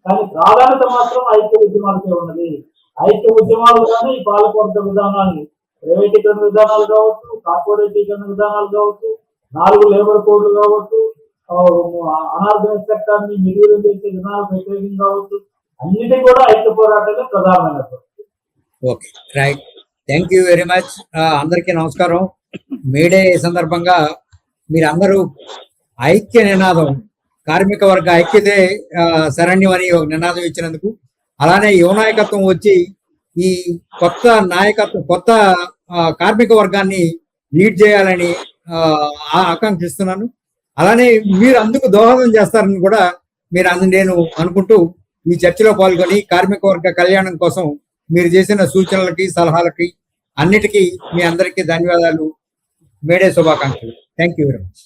కానీ ప్రాధాన్యత మాత్రం ఐక్య ఉద్యమాలకే ఉన్నది. ఐక్య ఉద్యమాలు కానీ ఈ పాలకవర్గ విధానాన్ని, ప్రైవేటీకరణ విధానాలు కావచ్చు, కార్పొరేటీకరణ విధానాలు కావచ్చు, 4 లేబర్ కోడ్లు కావచ్చు, అనార్గనైజ్ సెక్టర్ ని నిర్వీర్యం చేసే విధానాలకు వ్యతిరేకం కావచ్చు, అన్నిటి కూడా ఐక్య పోరాటాలు ప్రధానమైనటువంటి. Okay, right. Thank you very much. అందరికీ నమస్కారం. మేడే సందర్భంగా మీరందరూ ఐక్య నినాదం, కార్మిక వర్గ ఐక్యతే శరణ్యం అని ఒక నినాదం ఇచ్చినందుకు, అలానే యువ నాయకత్వం వచ్చి ఈ కొత్త నాయకత్వం, కొత్త కార్మిక వర్గాన్ని లీడ్ చేయాలని ఆకాంక్షిస్తున్నాను. అలానే మీరు అందుకు దోహదం చేస్తారని కూడా నేను అనుకుంటూ ఈ చర్చలో పాల్గొని కార్మిక వర్గ కళ్యాణం కోసం మీరు చేసిన సూచనలకి, సలహాలకి అన్నిటికీ మీ అందరికీ ధన్యవాదాలు. మేడే శుభాకాంక్షలు. Thank you very much.